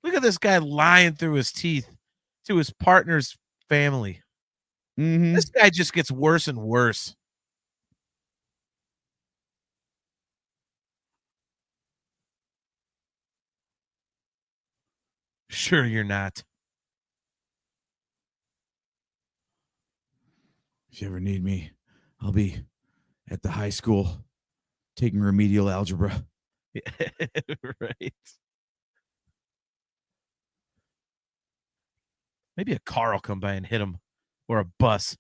Look at this guy lying through his teeth to his partner's family. Mm-hmm. This guy just gets worse and worse. Sure, you're not. If you ever need me, I'll be at the high school taking remedial algebra. Right. Maybe a car will come by and hit him, or a bus.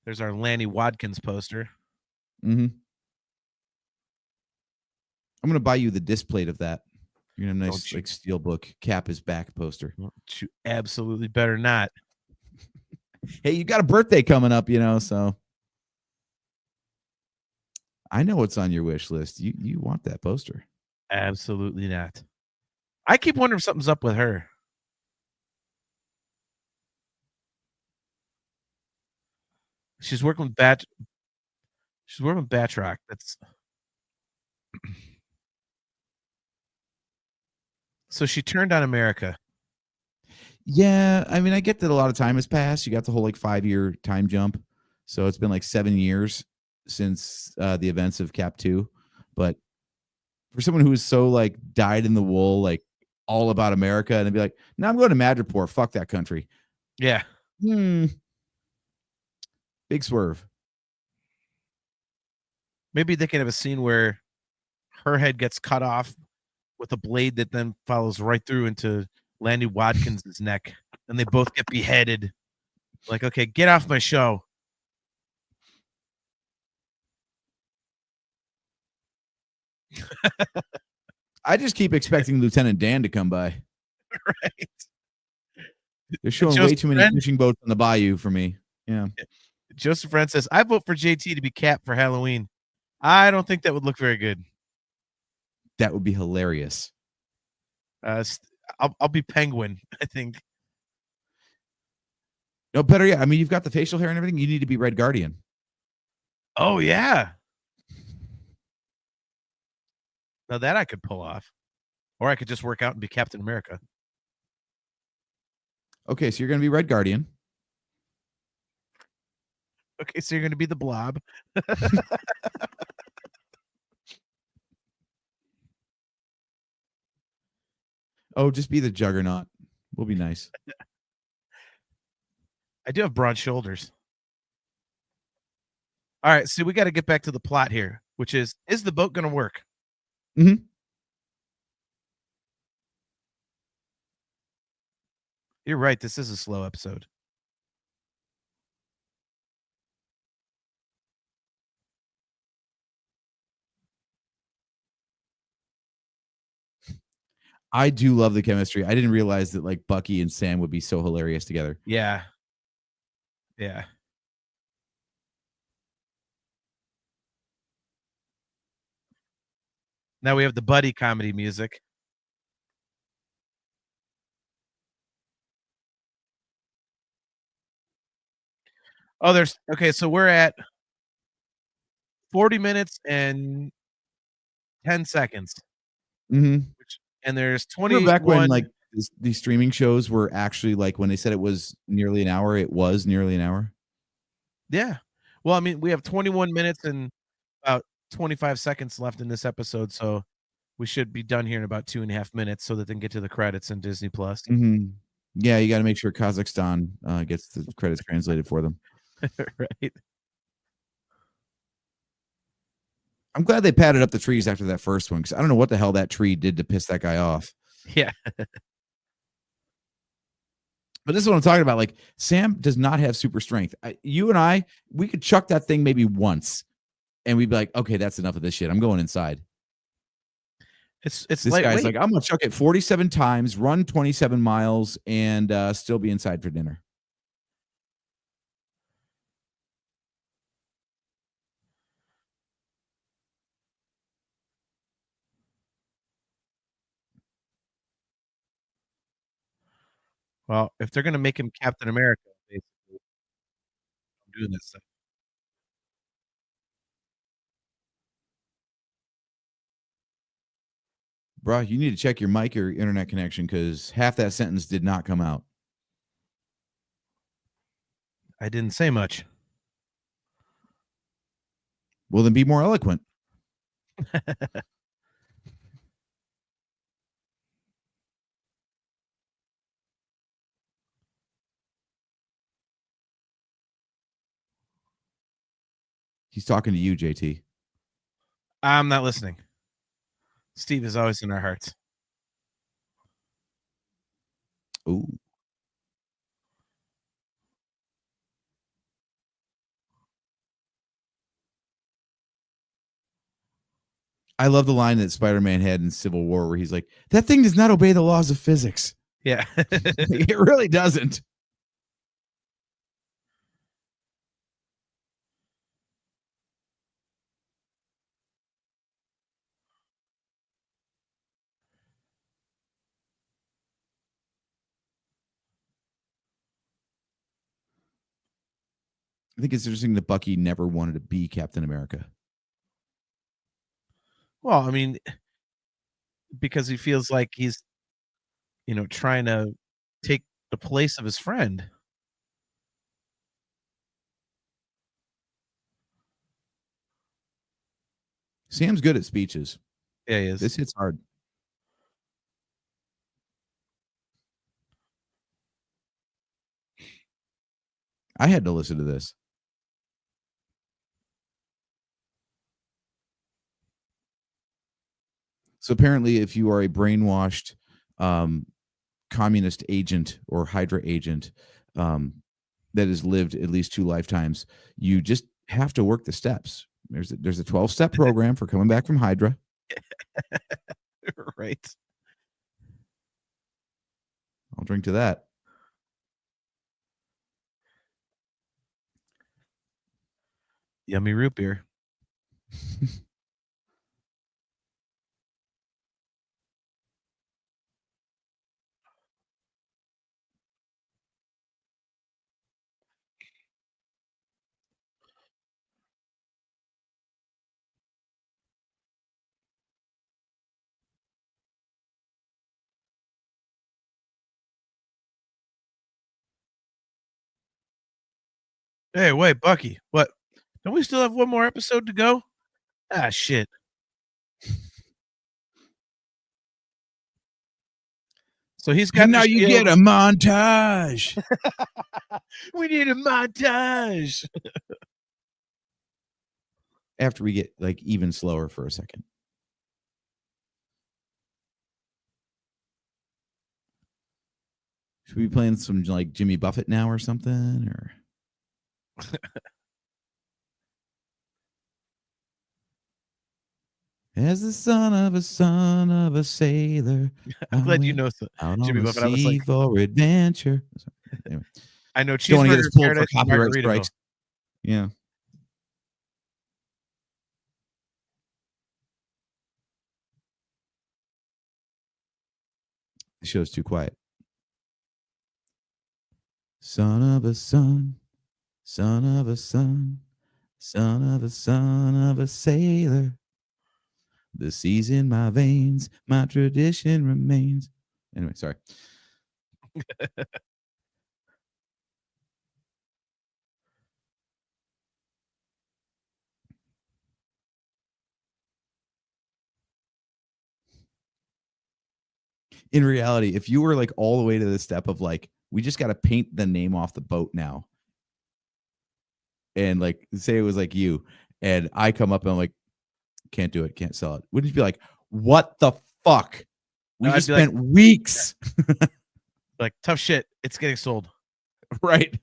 There's our Lanny Watkins poster. Mm-hmm. I'm gonna buy you the disc plate of that. You're gonna have a nice like steelbook Cap is back poster. You absolutely better not. Hey, you got a birthday coming up, you know, so I know what's on your wish list. You want that poster. Absolutely not. I keep wondering if something's up with her. She's working with She's working with Batroc. That's so she turned on America. Yeah, I mean, I get that a lot of time has passed. You got the whole like 5-year time jump, so it's been like 7 years since the events of Cap 2. But for someone who is so like dyed in the wool, like all about America, and they'd be like, "No, I'm going to Madripoor. Fuck that country." Yeah. Big swerve. Maybe they can have a scene where her head gets cut off with a blade that then follows right through into Lanny Watkins' neck, and they both get beheaded. Like, okay, get off my show. I just keep expecting Lieutenant Dan to come by. Right. They're showing way too many fishing boats on the bayou for me. Yeah. Joseph Friend says, I vote for JT to be Cap for Halloween. I don't think that would look very good. That would be hilarious. I'll be Penguin, I think. No, better yet. I mean, you've got the facial hair and everything. You need to be Red Guardian. Oh, yeah. Now that I could pull off. Or I could just work out and be Captain America. Okay, so you're going to be Red Guardian. Okay, so you're going to be the Blob. Oh, just be the Juggernaut. We'll be nice. I do have broad shoulders. All right, so we got to get back to the plot here, which is the boat going to work? Mm-hmm. You're right. This is a slow episode. I do love the chemistry. I didn't realize that like Bucky and Sam would be so hilarious together. Yeah. Yeah. Now we have the buddy comedy music. Oh, there's okay. So we're at 40 minutes and 10 seconds. Mm-hmm. And there's 21. Remember back when like these streaming shows were actually like when they said it was nearly an hour, it was nearly an hour. Yeah. Well, I mean, we have 21 minutes and about 25 seconds left in this episode, so we should be done here in about 2.5 minutes so that they can get to the credits in Disney Plus. Mm-hmm. Yeah, you got to make sure Kazakhstan gets the credits translated for them. Right. I'm glad they padded up the trees after that first one because I don't know what the hell that tree did to piss that guy off. Yeah. But this is what I'm talking about. Like, Sam does not have super strength. You and I, we could chuck that thing maybe once, and we'd be like, okay, that's enough of this shit. I'm going inside. It's This lightweight. guy's like, I'm gonna chuck it 47 times, run 27 miles, and still be inside for dinner. Well, if they're gonna make him Captain America, basically, I'm doing this. Bro, you need to check your mic or internet connection because half that sentence did not come out. I didn't say much. Well, then be more eloquent. He's talking to you, JT. I'm not listening. Steve is always in our hearts. Ooh. I love the line that Spider-Man had in Civil War where he's like, that thing does not obey the laws of physics. Yeah. It really doesn't. I think it's interesting that Bucky never wanted to be Captain America. Well, I mean, because he feels like he's, trying to take the place of his friend. Sam's good at speeches. Yeah, he is. This hits hard. I had to listen to this. So apparently, if you are a brainwashed communist agent or Hydra agent that has lived at least 2 lifetimes, you just have to work the steps. There's a 12-step program for coming back from Hydra. Right. I'll drink to that. Yummy root beer. Hey, wait, Bucky. What? Don't we still have one more episode to go? Ah, shit. So he's got. And now you get a montage. We need a montage. After we get like even slower for a second. Should we be playing some like Jimmy Buffett now or something? Or as the son of a sailor, I'm glad you know out Jimmy on Buffett. the I was sea like, for adventure. Anyway, I know don't want to get us Cheeseburger pulled for Paradise and copyright Margaritaville. strikes. Yeah. The show's too quiet. Son of a son, son of a son, son of a son of a sailor. The sea's in my veins, my tradition remains. Anyway, sorry. In reality, if you were like all the way to the step of like, we just got to paint the name off the boat now. And like, say it was like you, and I come up and I'm like, can't do it, can't sell it. Wouldn't you be like, what the fuck? We No, I'd just be like- spent weeks. Like, tough shit. It's getting sold. Right.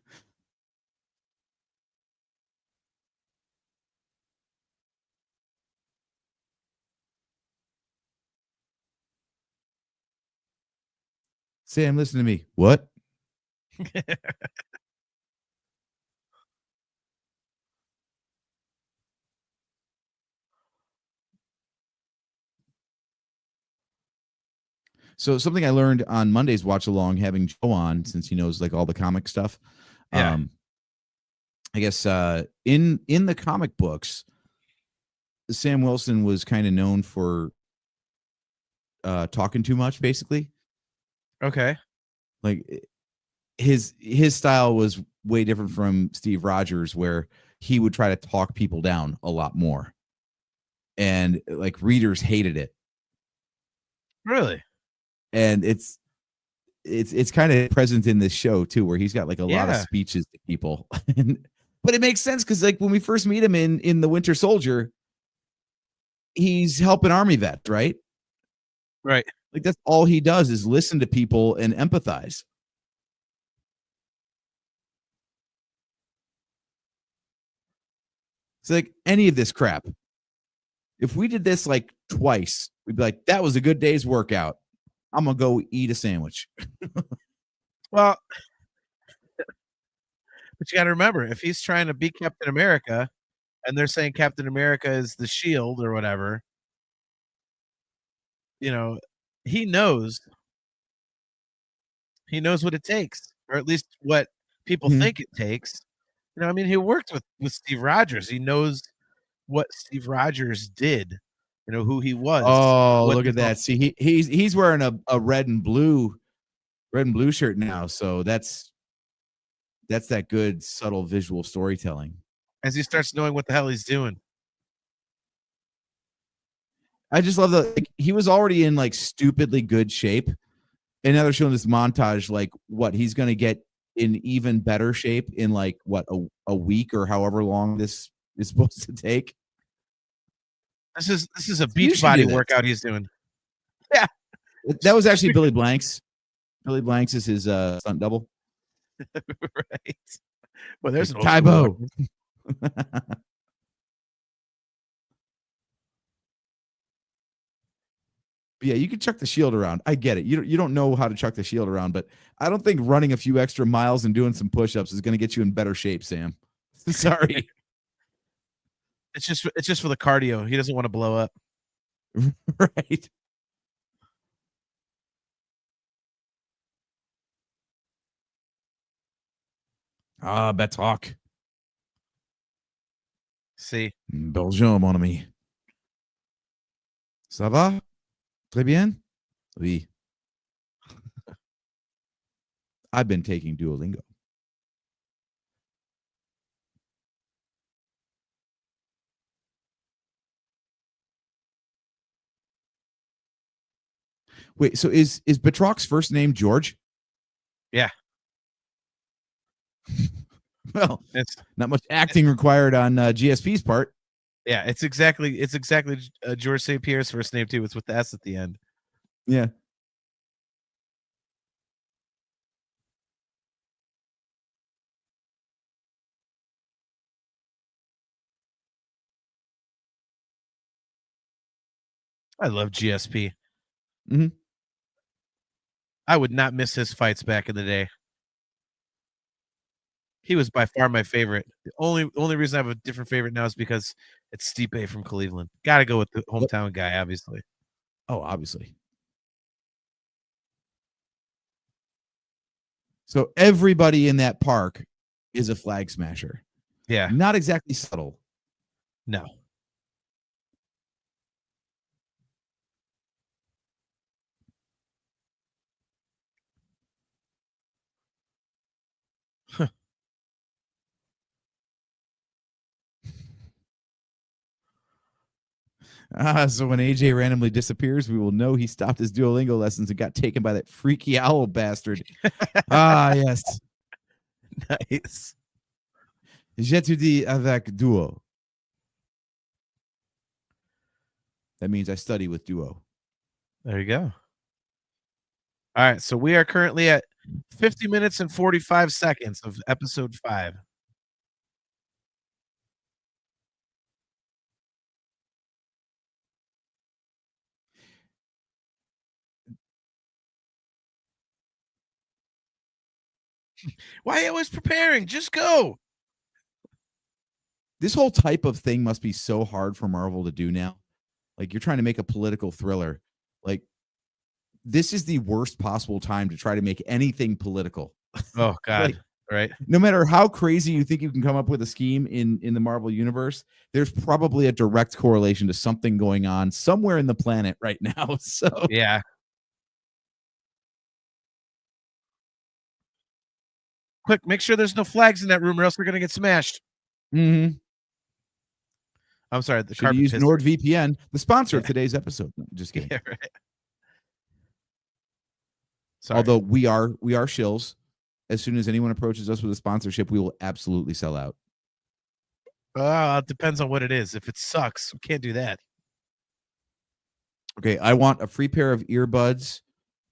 Sam, listen to me. What? So something I learned on Monday's watch along, having Joe on, since he knows like all the comic stuff. Yeah. I guess in the comic books, Sam Wilson was kind of known for talking too much, basically. Okay. Like his style was way different from Steve Rogers, where he would try to talk people down a lot more, and like readers hated it. Really? And it's kind of present in this show too, where he's got like a lot of Yeah. speeches to people. But it makes sense because like when we first meet him in the Winter Soldier, he's helping army vets, right? Right. Like that's all he does is listen to people and empathize. It's like any of this crap. If we did this like twice, we'd be like, that was a good day's workout. I'm gonna go eat a sandwich. Well, but you got to remember, if he's trying to be Captain America and they're saying Captain America is the shield or whatever, you know, he knows what it takes, or at least what people Mhm. think it takes. You know, I mean, he worked with Steve Rogers. He knows what Steve Rogers did, you know, who he was. Oh, what look at the- that. See, he's wearing a red and blue shirt now. So that's that good subtle visual storytelling. As he starts knowing what the hell he's doing. I just love like, he was already in like stupidly good shape. And now they're showing this montage, like what he's gonna get in even better shape in like what a week or however long this is supposed to take. This is a You beach should body do this. workout he's doing. That was actually Billy Blanks. Billy Blanks is his stunt double. Right. Well, there's an old school Tybo. one. Yeah, you can chuck the shield around. I get it. You don't know how to chuck the shield around, but I don't think running a few extra miles and doing some push-ups is going to get you in better shape, Sam. Sorry. It's just for the cardio. He doesn't want to blow up. Right. Ah, Batok. See, Bonjour, mon ami. Ça va? Très bien? Oui. I've been taking Duolingo. Wait, so is Batroc's first name George? Yeah. Well, it's not much acting required on GSP's part. yeah, it's exactly George St. Pierre's first name too. It's with the S at the end. Yeah. I love GSP. Mhm. I would not miss his fights back in the day. He was by far my favorite. The only reason I have a different favorite now is because it's Stipe from Cleveland. Got to go with the hometown guy, obviously. Oh, obviously. So everybody in that park is a flag smasher. Yeah. Not exactly subtle. No. So when AJ randomly disappears, we will know he stopped his Duolingo lessons and got taken by that freaky owl bastard. Yes. Nice. J'étudie avec Duo. That means I study with Duo. There you go. All right, so we are currently at 50 minutes and 45 seconds of episode 5. Why are you always preparing? Just go. This whole type of thing must be so hard for Marvel to do now. Like, you're trying to make a political thriller. Like, this is the worst possible time to try to make anything political. Oh God. Like, right. no matter how crazy you think you can come up with a scheme in the Marvel universe, there's probably a direct correlation to something going on somewhere in the planet right now. So Yeah. Quick, make sure there's no flags in that room or else we're gonna get smashed. mhm. I'm sorry, the Should have carpet used pisser. NordVPN, the sponsor of Yeah. today's episode. No, just kidding. Yeah, right. Sorry. Although we are shills. As soon as anyone approaches us with a sponsorship, we will absolutely sell out. It depends on what it is. If it sucks, we can't do that. Okay, I want a free pair of earbuds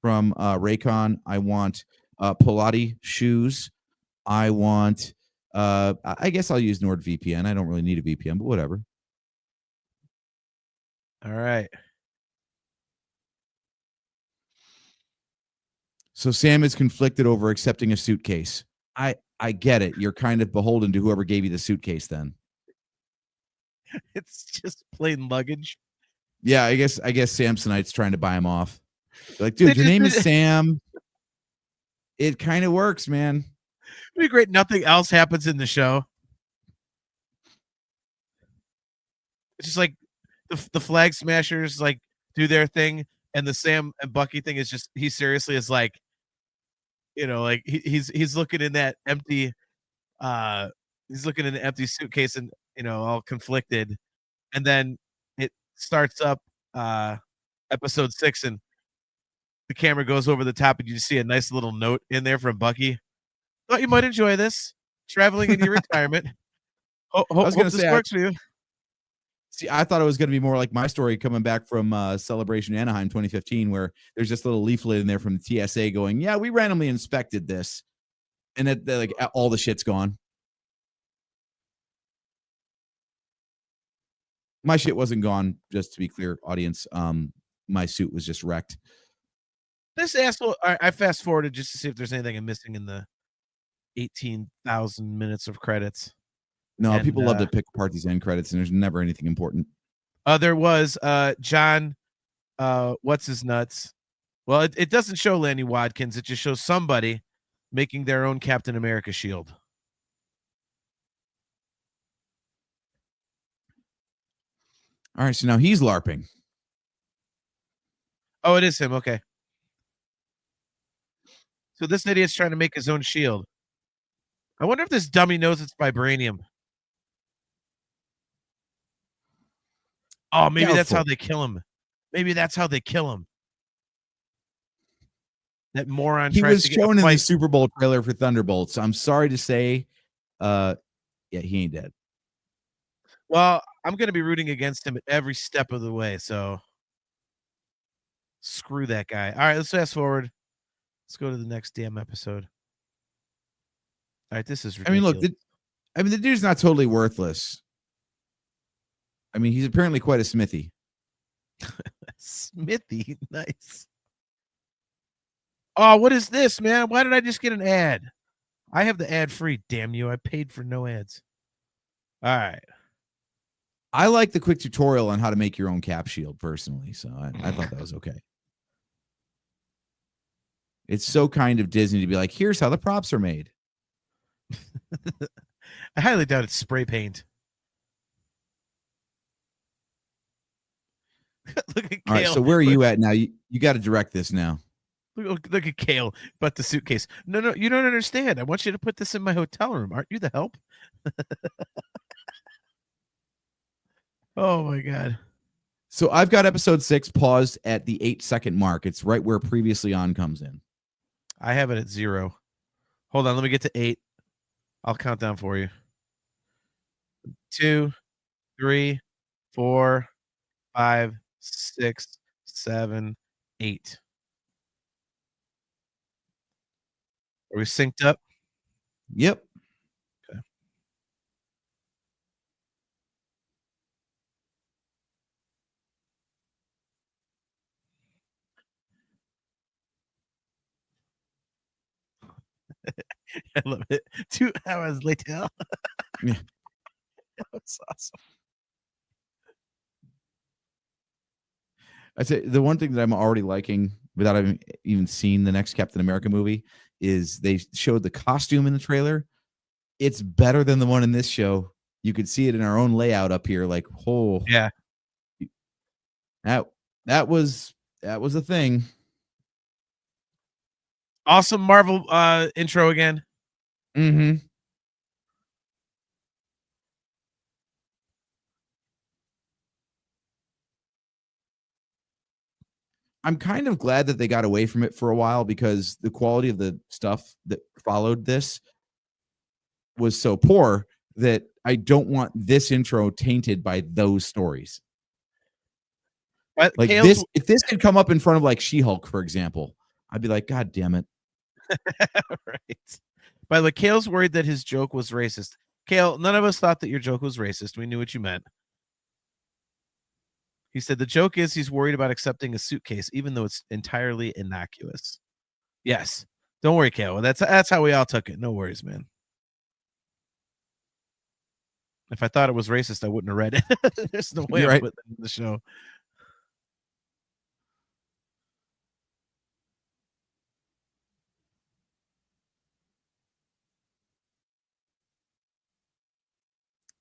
from Raycon. I want Pilates shoes. I want I guess I'll use NordVPN. I don't really need a VPN, but whatever. All right. So Sam is conflicted over accepting a suitcase. I get it. You're kind of beholden to whoever gave you the suitcase then. It's just plain luggage. Yeah, I guess Samsonite's trying to buy him off. Like, dude, your name is Sam. It kind of works, man. It'd be great. Nothing else happens in the show. It's just like the Flag Smashers like do their thing, and the Sam and Bucky thing is just he seriously is like, you know, like he's looking in that empty he's looking in the empty suitcase and you know all conflicted, and then it starts up episode 6 and the camera goes over the top and you see a nice little note in there from Bucky. Thought you might enjoy this traveling in your retirement. I was going Hope to this say, works for you. see, I thought it was going to be more like my story coming back from Celebration Anaheim 2015, where there's this little leaflet in there from the TSA going, "Yeah, we randomly inspected this," and that like all the shit's gone. My shit wasn't gone, just to be clear, audience. My suit was just wrecked. This asshole. I fast forwarded just to see if there's anything I'm missing in the 18,000 minutes of credits. No, And, people love to pick apart these end credits, and there's never anything important. There was John. What's his nuts? Well, it doesn't show Lanny Watkins. It just shows somebody making their own Captain America shield. All right, so now he's LARPing. Oh, it is him. Okay. So this idiot's trying to make his own shield. I wonder if this dummy knows it's vibranium. Oh, maybe that's how they kill him. Maybe that's how they kill him. That moron He tries was to get shown a in the fight. Super Bowl trailer for Thunderbolts. I'm sorry to say, yeah, he ain't dead. Well, I'm going to be rooting against him at every step of the way. So screw that guy. All right, let's fast forward. Let's go to the next damn episode. All right, this is ridiculous. I mean, the dude's not totally worthless. I mean, he's apparently quite a smithy. Smithy, nice. Oh, what is this, man? Why did I just get an ad? I have the ad free. Damn you! I paid for no ads. All right. I like the quick tutorial on how to make your own cap shield personally, so I thought that was okay. It's so kind of Disney to be like, here's how the props are made. I highly doubt it's spray paint. Look at Kale. All right, so where are you at now? You got to direct this now. Look at Kale, but the suitcase. No, you don't understand. I want you to put this in my hotel room. Aren't you the help? Oh my God. So I've got episode 6 paused at the 8-second mark. It's right where previously on comes in. I have it at 0. Hold on, let me get to 8. I'll count down for you. 2, 3, 4, 5, 6, 7, 8. Are we synced up? Yep. Okay. I love it. 2 hours later. Yeah. That's awesome. I'd say the one thing that I'm already liking without having even seen the next Captain America movie is they showed the costume in the trailer. It's better than the one in this show. You could see it in our own layout up here. Like, oh, Yeah. that that was a thing. Awesome Marvel intro again. Mm-hmm. I'm kind of glad that they got away from it for a while because the quality of the stuff that followed this was so poor that I don't want this intro tainted by those stories. But Like Kale's this, if this had come up in front of like She-Hulk, for example, I'd be like, God damn it. right. By the way, Kale's worried that his joke was racist. Kale, none of us thought that your joke was racist. We knew what you meant. He said the joke is he's worried about accepting a suitcase, even though it's entirely innocuous. Yes. Don't worry, Kale. That's how we all took it. No worries, man. If I thought it was racist, I wouldn't have read it. There's no way You're I'm right. putting it in the show.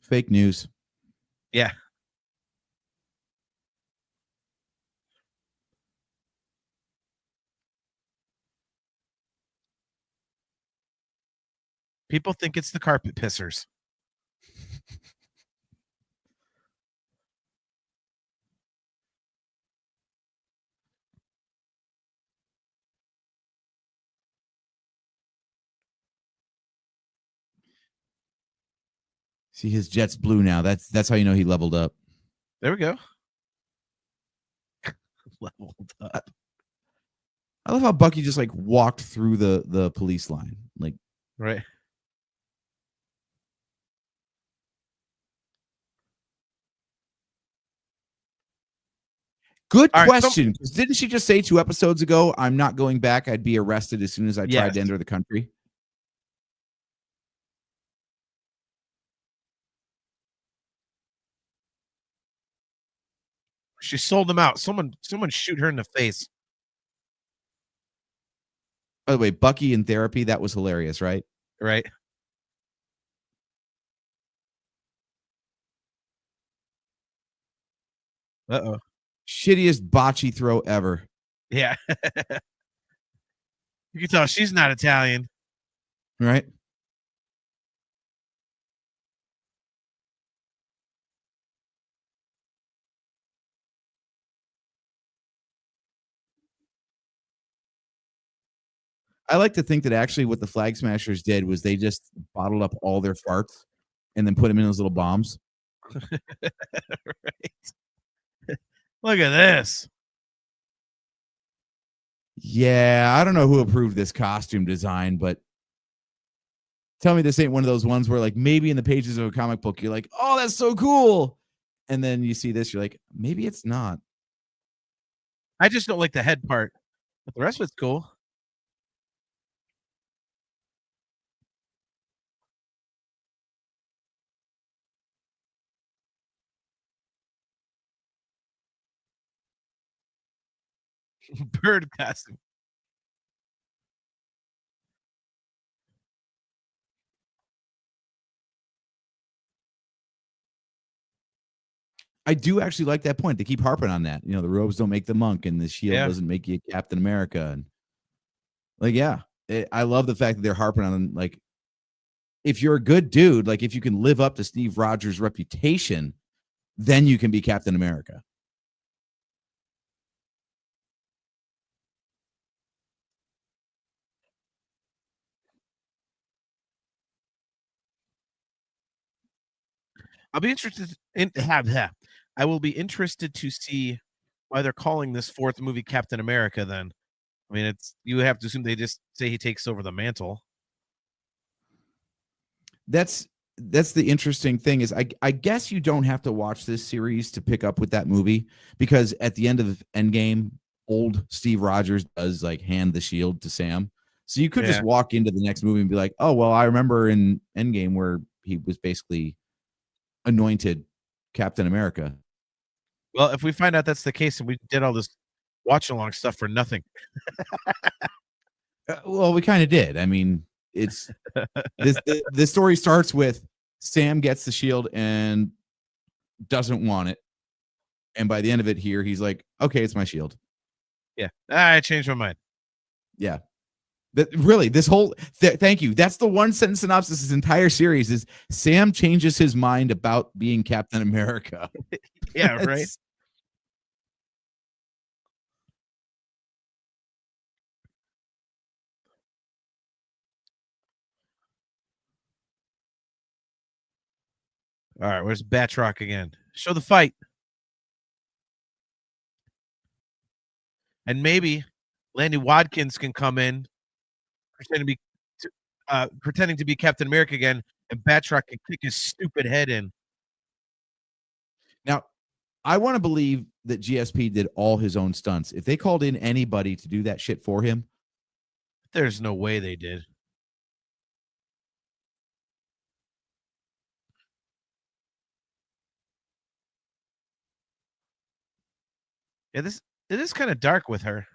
Fake news. Yeah. People think it's the carpet pissers. See, his jet's blue now. That's how you know he leveled up. There we go. Leveled up. I love how Bucky just like walked through the police line. Like, Right. good All right. question. Didn't she just say 2 episodes ago, I'm not going back? I'd be arrested as soon as I tried Yes. to enter the country. She sold them out. Someone shoot her in the face. By the way, Bucky in therapy, that was hilarious, right? Right. Uh-oh. Shittiest bocce throw ever. Yeah. You can tell she's not Italian. Right? I like to think that actually what the Flag Smashers did was they just bottled up all their farts and then put them in those little bombs. Right. Look at this. Yeah, I don't know who approved this costume design, but tell me this ain't one of those ones where like maybe in the pages of a comic book you're like, "Oh, that's so cool." And then you see this, you're like, "Maybe it's not." I just don't like the head part, but the rest of it's cool. Bird costume. I do actually like that point. They keep harping on that. You know, the robes don't make the monk and the shield Yeah. doesn't make you Captain America. And like, yeah, I love the fact that they're harping on like, if you're a good dude, like if you can live up to Steve Rogers' reputation, then you can be Captain America. I'll be interested in have that. I will be interested to see why they're calling this fourth movie Captain America then. I mean, you have to assume they just say he takes over the mantle. That's the interesting thing is I guess you don't have to watch this series to pick up with that movie, because at the end of Endgame, old Steve Rogers does like hand the shield to Sam. So you could just Yeah. walk into the next movie and be like, oh, well, I remember in Endgame where he was basically anointed Captain America. Well, if we find out that's the case and we did all this watch-along stuff for nothing. Well, we kind of did. I mean, it's the story starts with Sam gets the shield and doesn't want it. And by the end of it here, he's like, okay, it's my shield. Yeah. I changed my mind. Yeah. Really, this whole thank you. That's the one sentence synopsis. This entire series is Sam changes his mind about being Captain America. Yeah, right. All right, where's Batroc again? Show the fight. And maybe Lanny Wadkins can come in pretending to be Captain America again, and Batroc can kick his stupid head in. Now, I want to believe that GSP did all his own stunts. If they called in anybody to do that shit for him, there's no way they did. Yeah, it is kind of dark with her.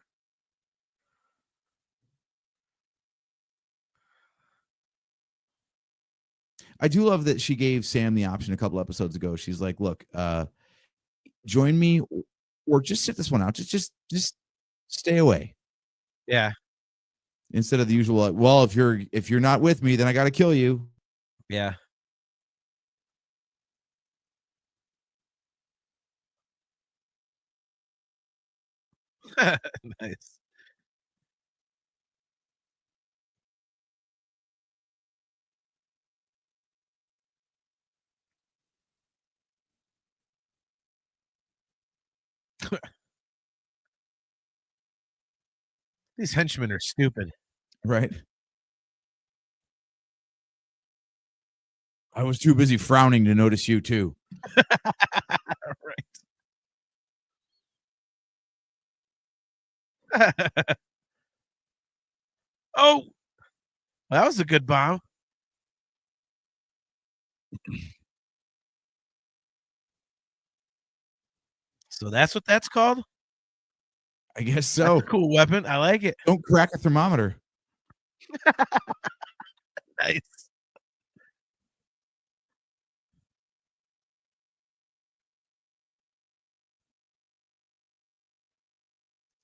I do love that she gave Sam the option a couple episodes ago. She's like, look, join me or just sit this one out. Just stay away. Yeah. Instead of the usual, like, well, if you're not with me, then I got to kill you. Yeah. Nice. These henchmen are stupid. Right. I was too busy frowning to notice you too. Right. Oh, that was a good bomb. So that's what that's called? I guess so. That's a cool weapon. I like it. Don't crack a thermometer. Nice.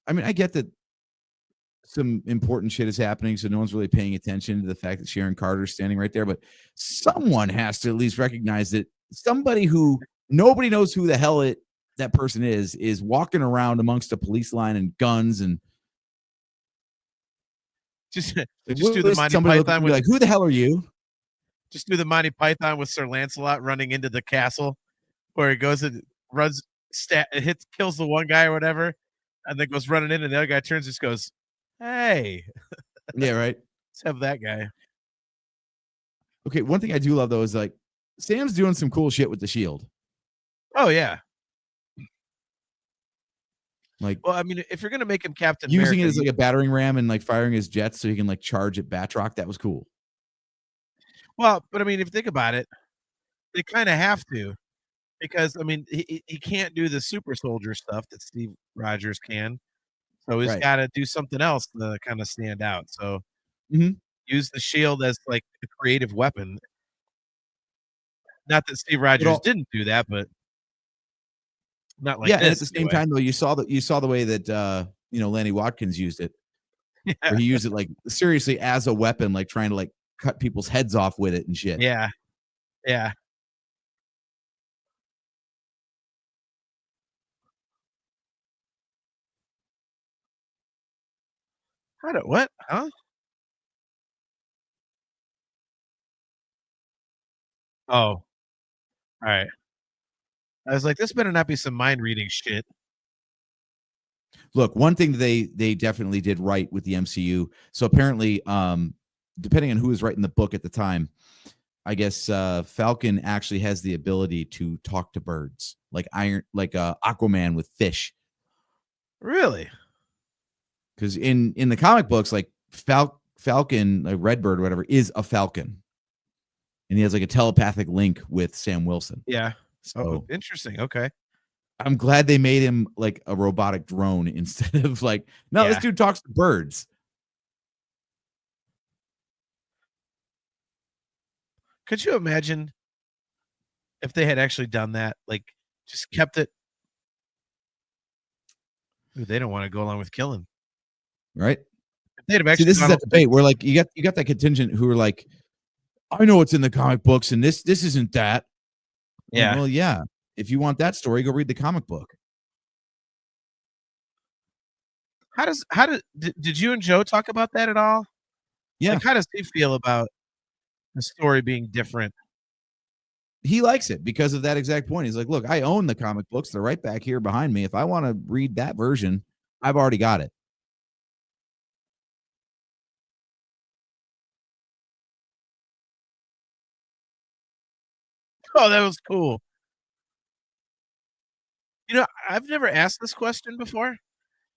I mean, I get that some important shit is happening, so no one's really paying attention to the fact that Sharon Carter's standing right there, but someone has to at least recognize that somebody who nobody knows who the hell that person is walking around amongst a police line and guns and just do the Monty Python with like, who the hell are you? Just do the Monty Python with Sir Lancelot running into the castle where he goes and runs, kills the one guy or whatever, and then goes running in, and the other guy turns and just goes, hey. Yeah, right. Let's have that guy. Okay, one thing I do love, though, is like Sam's doing some cool shit with the shield. Oh, yeah. Like, well, I mean, if you're gonna make him Captain using America, it as like a battering ram and like firing his jets so he can like charge at Batroc, that was cool. Well, but I mean, if you think about it, they kind of have to, because I mean, he can't do the super soldier stuff that Steve Rogers can, so he's got to do something else to kind of stand out. So use the shield as like a creative weapon. Not that Steve Rogers didn't do that, but not like and at the same time though, you saw the way that Lanny Wadkins used it. Yeah. Where he used it like seriously as a weapon, like trying to like cut people's heads off with it and shit. Yeah. Yeah. What? Huh? Oh. All right. I was like, this better not be some mind reading shit. Look, one thing that they definitely did right with the MCU. So apparently, depending on who was writing the book at the time, I guess Falcon actually has the ability to talk to birds, like Aquaman with fish. Really? Because in the comic books, like Falcon, like Redbird or whatever, is a falcon, and he has like a telepathic link with Sam Wilson. Yeah. Oh, So interesting. Okay. I'm glad they made him like a robotic drone instead of like, no, this Yeah. dude talks to birds. Could you imagine if they had actually done that? Like, just kept it. Ooh, they don't want to go along with killing. Right? If they'd have See, actually this is gone that debate where like you got that contingent who are like, I know what's in the comic books, and this isn't that. Yeah. Well, yeah. If you want that story, go read the comic book. Did you and Joe talk about that at all? Yeah. Like, how does he feel about the story being different? He likes it because of that exact point. He's like, look, I own the comic books. They're right back here behind me. If I want to read that version, I've already got it. Oh, that was cool. You know, I've never asked this question before.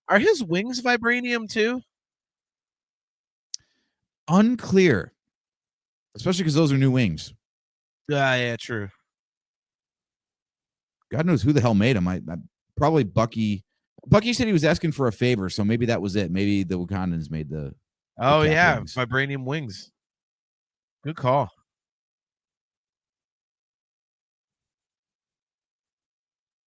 Are his wings vibranium too? Unclear, especially because those are new wings. Yeah, true. God knows who the hell made them. I probably Bucky. Bucky said he was asking for a favor, so maybe that was it. Maybe the Wakandans made the Oh Cap yeah, wings. vibranium wings. Good call.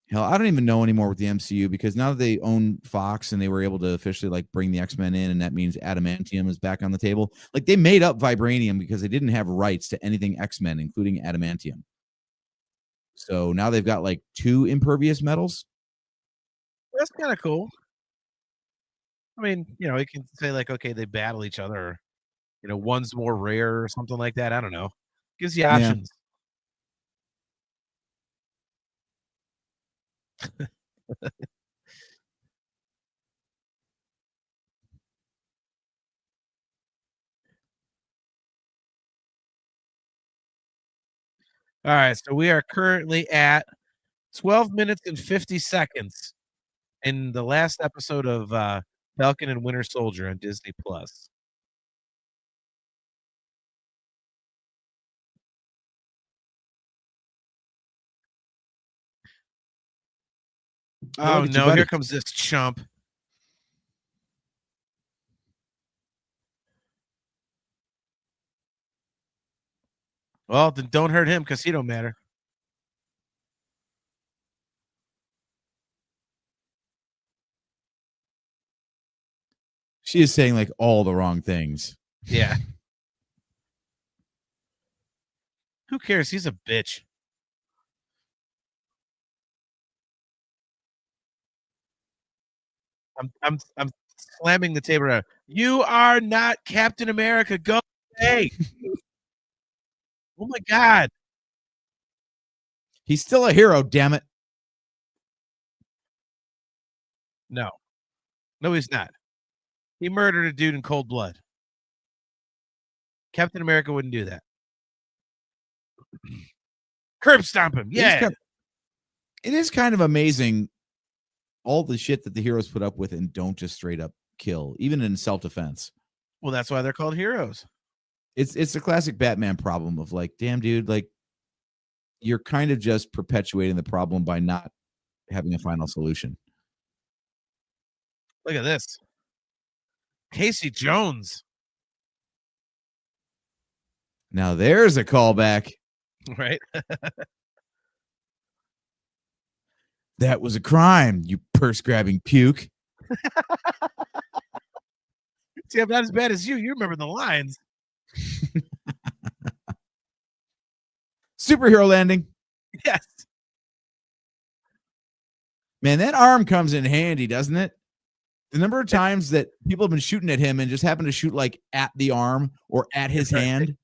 Hell, I don't even know anymore with the MCU because now that they own Fox and they were able to officially like bring the X-Men in, and that means adamantium is back on the table. Like they made up vibranium because they didn't have rights to anything X-Men, including adamantium. So now they've got like 2 impervious metals. That's kind of cool. I mean, you know, you can say like, okay, they battle each other. Or, you know, one's more rare or something like that. I don't know. Gives you Yeah. options. All right, so we are currently at 12 minutes and 50 seconds in the last episode of Falcon and Winter Soldier on Disney Plus. Oh look at you, no, here buddy. comes this chump. Well, then don't hurt him because he don't matter. She is saying like all the wrong things. Yeah. Who cares? He's a bitch. I'm slamming the table around. You are not Captain America. Go away. Oh my God. He's still a hero, damn it. No. No, he's not. He murdered a dude in cold blood. Captain America wouldn't do that. Curb stomp him. Yeah. It is kind of amazing all the shit that the heroes put up with and don't just straight up kill, even in self-defense. Well, that's why they're called heroes. It's a classic Batman problem of like, damn dude, like you're kind of just perpetuating the problem by not having a final solution. Look at this. Casey Jones. Now there's a callback. Right? That was a crime, you purse-grabbing puke. See, I'm not as bad as you. You remember the lines. Superhero landing. Yes. Man, that arm comes in handy, doesn't it? The number of times that people have been shooting at him and just happen to shoot like at the arm or at his hand.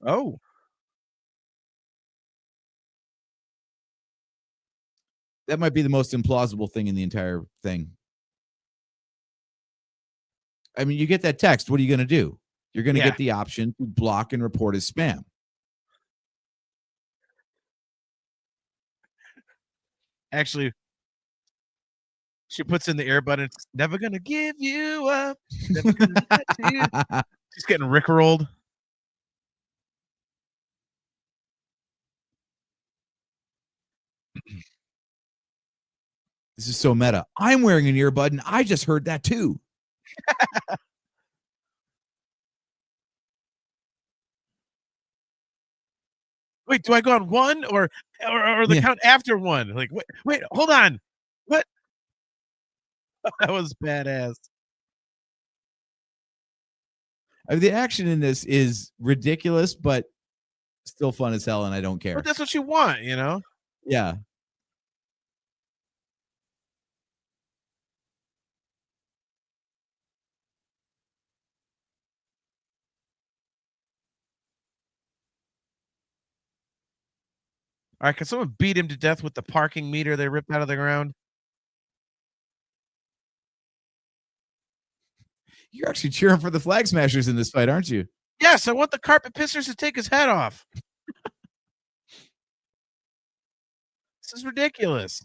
Oh, That might be the most implausible thing in the entire thing. I mean, you get that text. What are you going to do? You're going to yeah. get the option to block and report as spam. Actually, she puts in the ear button. It's never gonna give you up. Never gonna let you. She's getting rickrolled. This is so meta. I'm wearing an earbud and I just heard that too. Wait, do I go on one or the Yeah. count after one? Like, wait, hold on. What? That was badass. I mean, the action in this is ridiculous, but still fun as hell, and I don't care. But that's what you want, you know? Yeah. All right, can someone beat him to death with the parking meter they ripped out of the ground? You're actually cheering for the Flag Smashers in this fight, aren't you? Yes, I want the carpet pissers to take his head off. This is ridiculous.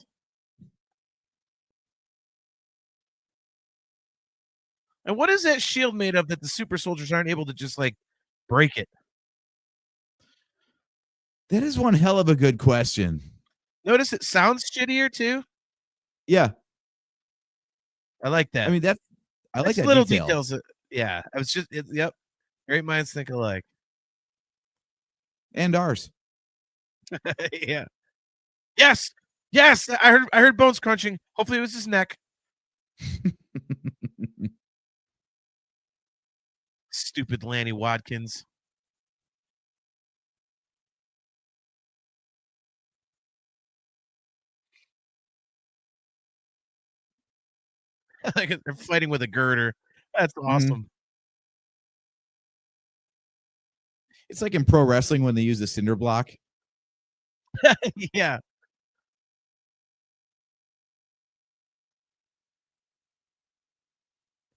And what is that shield made of that the super soldiers aren't able to just like break it? That is one hell of a good question. Notice it sounds shittier too. Yeah. I like that. I mean, I like It's that little detail. details. Yeah, I was just yep. Great minds think alike. And ours. Yeah. Yes. Yes. I heard bones crunching. Hopefully it was his neck. Stupid Lanny Watkins. Like they're fighting with a girder. That's awesome. It's like in pro wrestling when they use the cinder block. Yeah.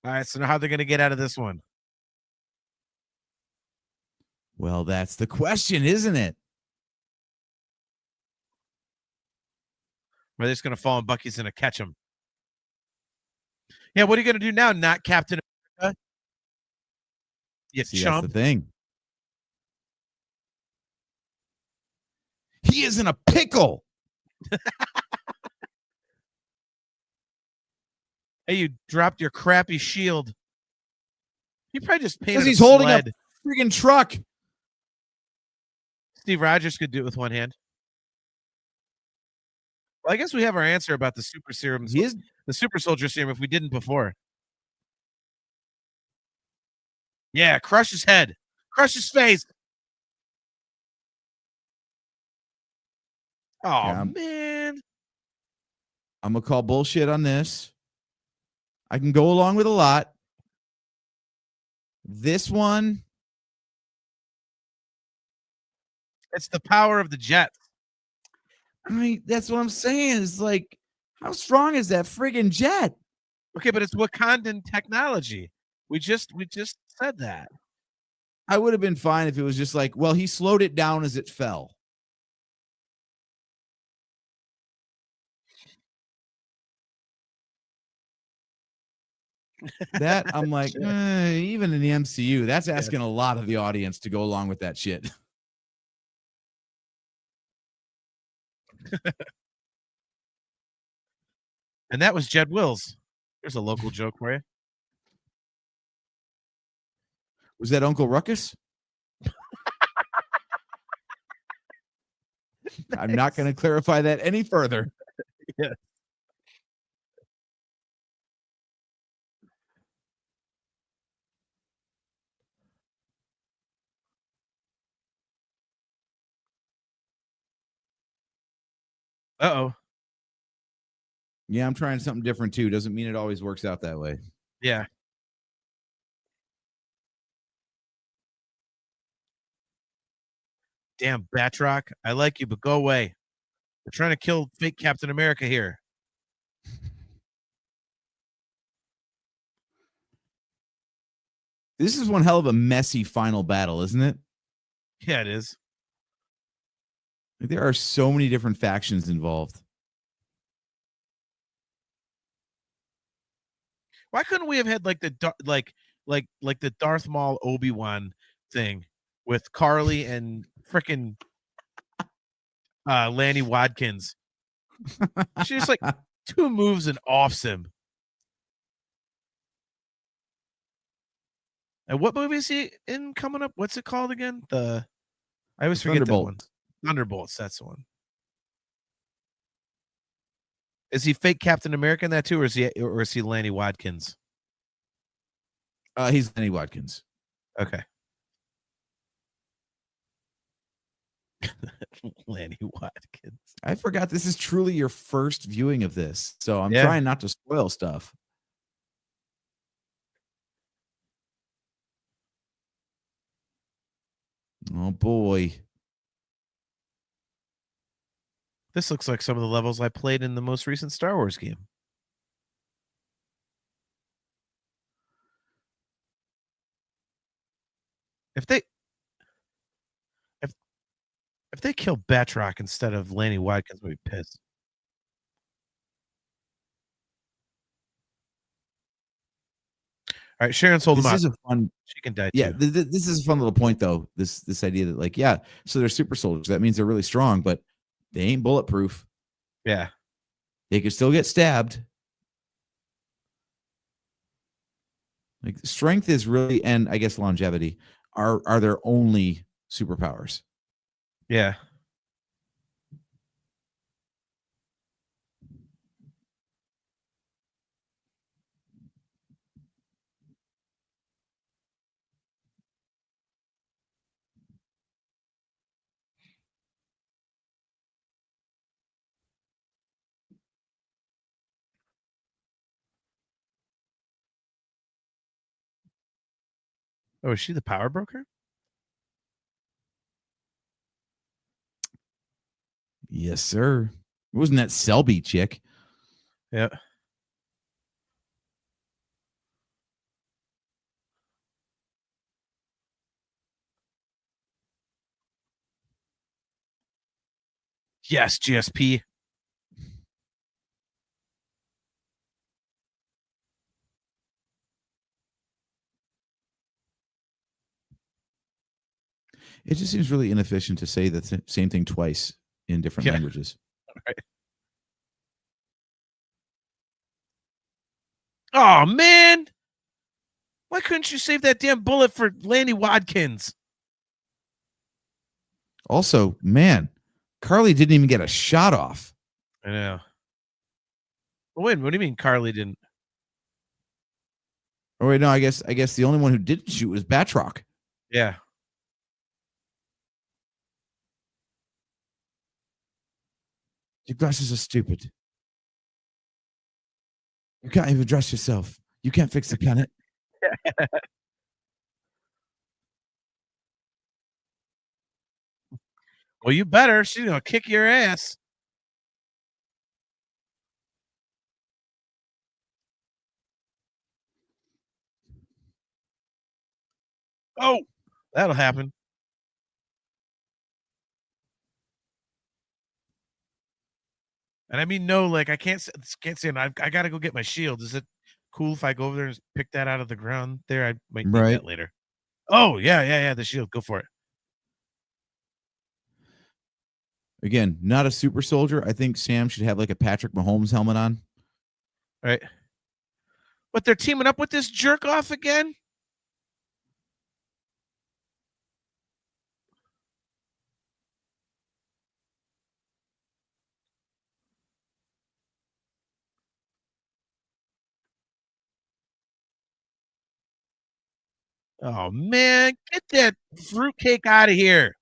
All right. So now how they're gonna get out of this one? Well, that's the question, isn't it? Or they're just gonna fall and Bucky's gonna catch him. Yeah, what are you gonna do now? Not Captain America? You See, that's the chump. thing. He is in a pickle. Hey, you dropped your crappy shield. You probably just painted Because he's a holding sled. a freaking truck. Steve Rogers could do it with one hand. Well, I guess we have our answer about the super serum. He is. The super soldier serum if we didn't before. Yeah, crush his head. Crush his face. Oh, Yeah, man. I'm going to call bullshit on this. I can go along with a lot. This one. It's the power of the Jets. I mean, that's what I'm saying. It's like, how strong is that friggin' jet? Okay, but it's Wakandan technology. We just said that. I would have been fine if it was just like, well, he slowed it down as it fell. That I'm like, even in the MCU, that's asking a lot of the audience to go along with that shit. And that was Jed Wills. There's a local joke for you. Was that Uncle Ruckus? I'm not going to clarify that any further. Yeah. Uh-oh. Yeah, I'm trying something different too. Doesn't mean it always works out that way. Yeah. Damn, Batroc. I like you, but go away. We're trying to kill fake Captain America here. This is one hell of a messy final battle, isn't it? Yeah, it is. There are so many different factions involved. Why couldn't we have had like the like the Darth Maul Obi-Wan thing with Carly and frickin' Lanny Wadkins? She just like 2 moves and offs him. And what movie is he in coming up? What's it called again? I always forget that one. Thunderbolts, that's the one. Is he fake Captain America in that too, or is he Lanny Wadkins? He's Lanny Wadkins. Okay. Lanny Wadkins. I forgot this is truly your first viewing of this, so I'm Yeah. trying not to spoil stuff. Oh boy. This looks like some of the levels I played in the most recent Star Wars game. If they kill Batroc instead of Lanny Wadkins, I'll be pissed. All right, Sharon's holding This him is out. a fun. She can die Yeah, too. this is a fun little point though. This idea that like, yeah, so they're super soldiers. That means they're really strong, but they ain't bulletproof. Yeah. They could still get stabbed. Like strength is really, and I guess longevity are their only superpowers. Yeah. Oh, is she the power broker? Yes, sir. Wasn't that Selby chick? Yeah. Yes, GSP. It just seems really inefficient to say the same thing twice in different Yeah. languages. Right. Oh man. Why couldn't you save that damn bullet for Lanny Wadkins? Also, man, Carly didn't even get a shot off. I know. Well, wait, what do you mean Carly didn't? Oh wait, no, I guess the only one who didn't shoot was Batroc. Yeah. Your glasses are stupid. You can't even dress yourself. You can't fix the planet. Well, you better. She's gonna kick your ass. Oh, that'll happen. And I mean, no, like I can't say. I gotta go get my shield. Is it cool if I go over there and just pick that out of the ground? There, I might need Right. that later. Oh yeah. The shield. Go for it. Again, not a super soldier. I think Sam should have like a Patrick Mahomes helmet on. Right. But they're teaming up with this jerk off again. Oh man, get that fruitcake out of here.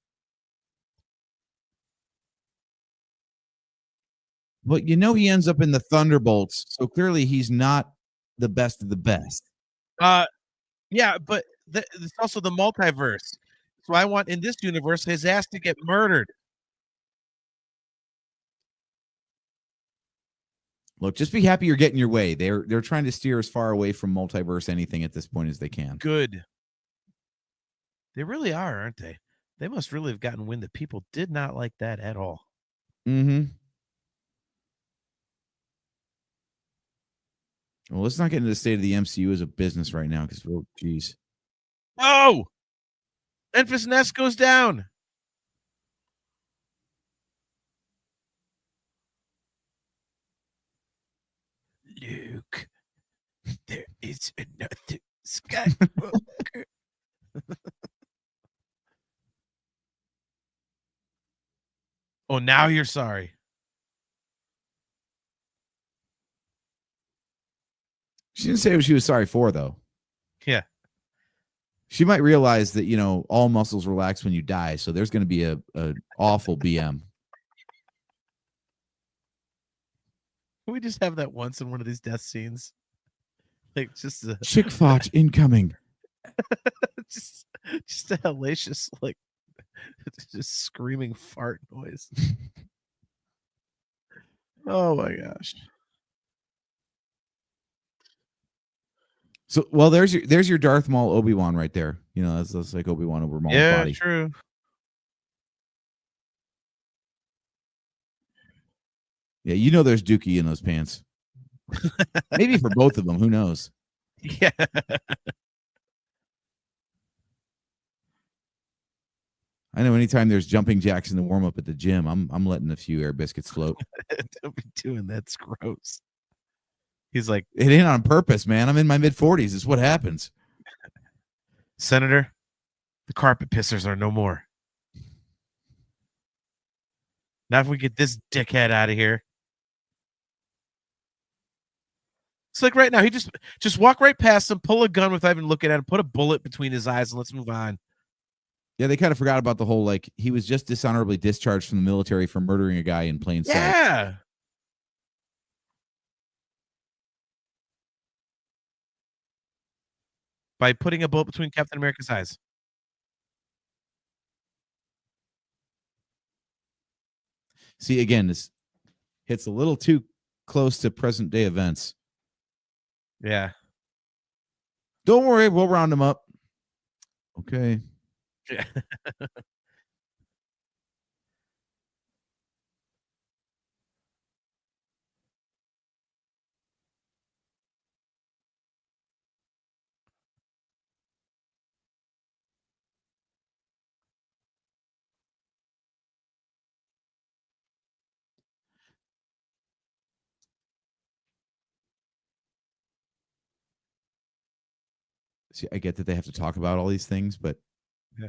But you know he ends up in the Thunderbolts, so clearly he's not the best of the best. Yeah, but it's also the multiverse. So I want in this universe his ass to get murdered. Look, just be happy you're getting your way. They're trying to steer as far away from multiverse anything at this point as they can. Good. They really are, aren't they? They must really have gotten wind that people did not like that at all. Mm-hmm. Well, let's not get into the state of the MCU as a business right now, because geez. Oh! Enfys Nest goes down. Luke, there is another Skywalker. Oh, now you're sorry. She didn't say what she was sorry for, though. Yeah. She might realize that, all muscles relax when you die, so there's going to be a awful BM. Can we just have that once in one of these death scenes? Like just a chick fart incoming. just a hellacious, like just screaming fart noise. Oh my gosh. So, well, there's your Darth Maul Obi-Wan right there. That's like Obi-Wan over Maul's body. Yeah, true. Yeah, there's Dookie in those pants. Maybe for both of them. Who knows? Yeah. I know anytime there's jumping jacks in the warm-up at the gym, I'm letting a few air biscuits float. Don't be doing that. That's gross. He's like, it ain't on purpose, man. I'm in my mid-40s. It's what happens. Senator, the carpet pissers are no more. Now if we get this dickhead out of here. It's like right now, he just walk right past him, pull a gun without even looking at him, put a bullet between his eyes, and let's move on. Yeah, they kind of forgot about the whole, like, he was just dishonorably discharged from the military for murdering a guy in plain sight. Yeah. By putting a bullet between Captain America's eyes. See, again, this hits a little too close to present day events. Yeah. Don't worry, we'll round him up. Okay. Yeah. See, I get that they have to talk about all these things, but yeah.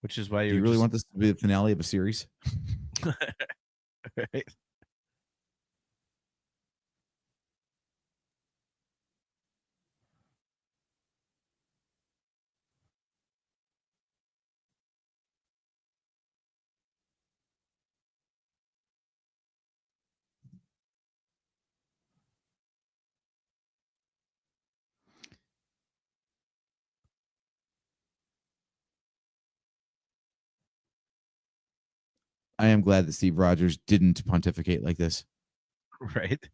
Which is why you really want this to be the finale of a series? Right. I am glad that Steve Rogers didn't pontificate like this. Right.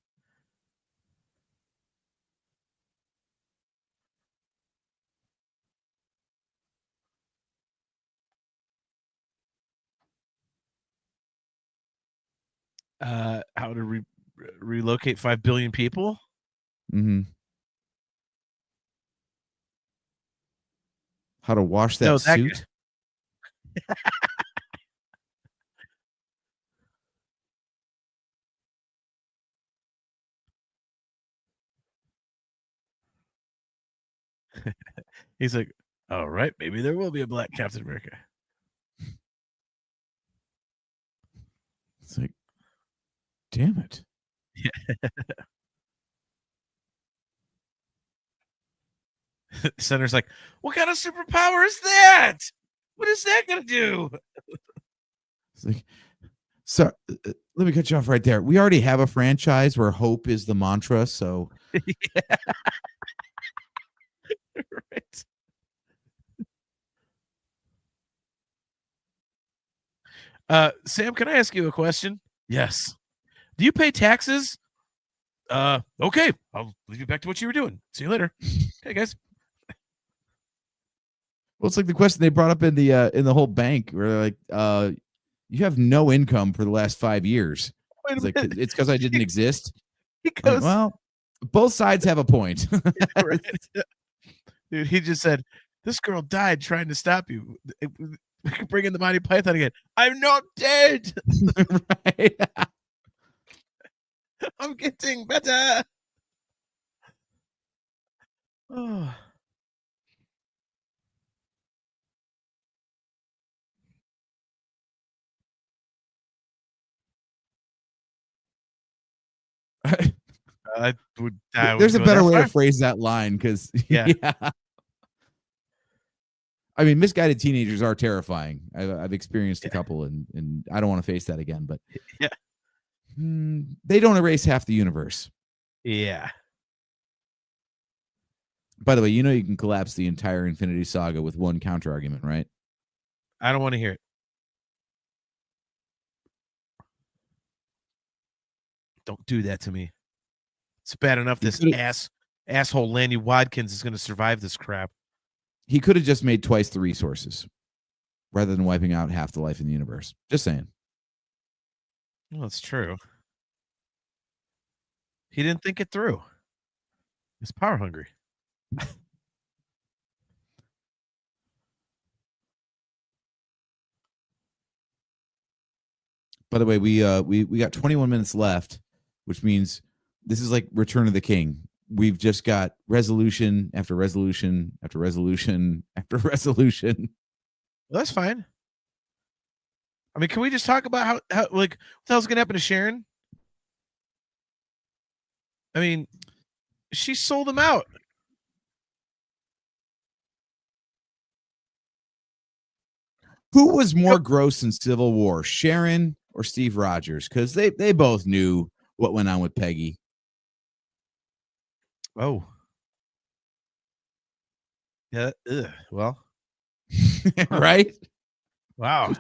How to relocate 5 billion people? Mm-hmm. How to wash that suit? He's like, all right, maybe there will be a black Captain America. It's like, damn it. Yeah. Senator's like, what kind of superpower is that? What is that going to do? It's like, so let me cut you off right there. We already have a franchise where hope is the mantra, so Yeah. Right. Sam, can I ask you a question? Yes. Do you pay taxes? Okay. I'll leave you back to what you were doing. See you later. Okay, guys. Well, it's like the question they brought up in the whole bank where they're like, you have no income for the last 5 years. Wait a It's like, minute. it's because I didn't exist. He Like, goes, well, both sides have a point. right. Dude, he just said, this girl died trying to stop you. We can bring in the Monty Python again. I'm not dead. Right? I'm getting better. Oh. I would There's a go better that way far. to phrase that line because Yeah. I mean, misguided teenagers are terrifying. I've experienced a couple, and I don't want to face that again. But Yeah. They don't erase half the universe. Yeah. By the way, you know you can collapse the entire Infinity Saga with one counter argument, right? I don't want to hear it. Don't do that to me. It's bad enough this asshole Lanny Wadkins is going to survive this crap. He could have just made twice the resources rather than wiping out half the life in the universe. Just saying. Well, that's true. He didn't think it through. He's power hungry. By the way, we got 21 minutes left, which means this is like Return of the King. We've just got resolution after resolution after resolution after resolution. Well, that's fine. I mean, can we just talk about how like what the hell's gonna happen to Sharon? I mean, she sold him out. Who was more gross in Civil War, Sharon or Steve Rogers? Because they both knew what went on with Peggy. Oh. Yeah. Well. Right? Wow.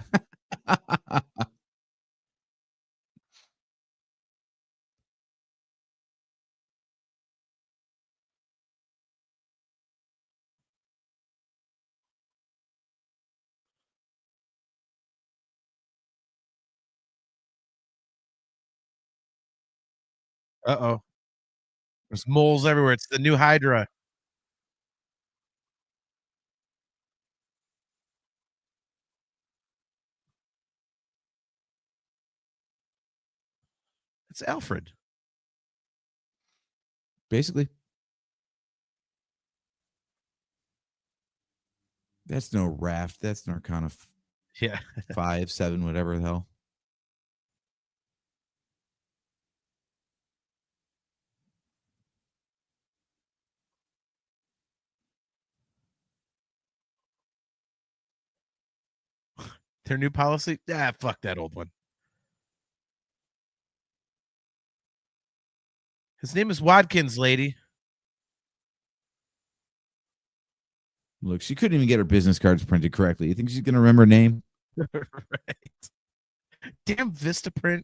Uh-oh. There's moles everywhere. It's the new Hydra. It's Alfred. Basically. That's no raft. That's Narcana Yeah. 5, 7, whatever the hell. Their new policy? Ah, fuck that old one. His name is Wadkins, lady. Look, she couldn't even get her business cards printed correctly. You think she's going to remember her name? Right. Damn Vistaprint.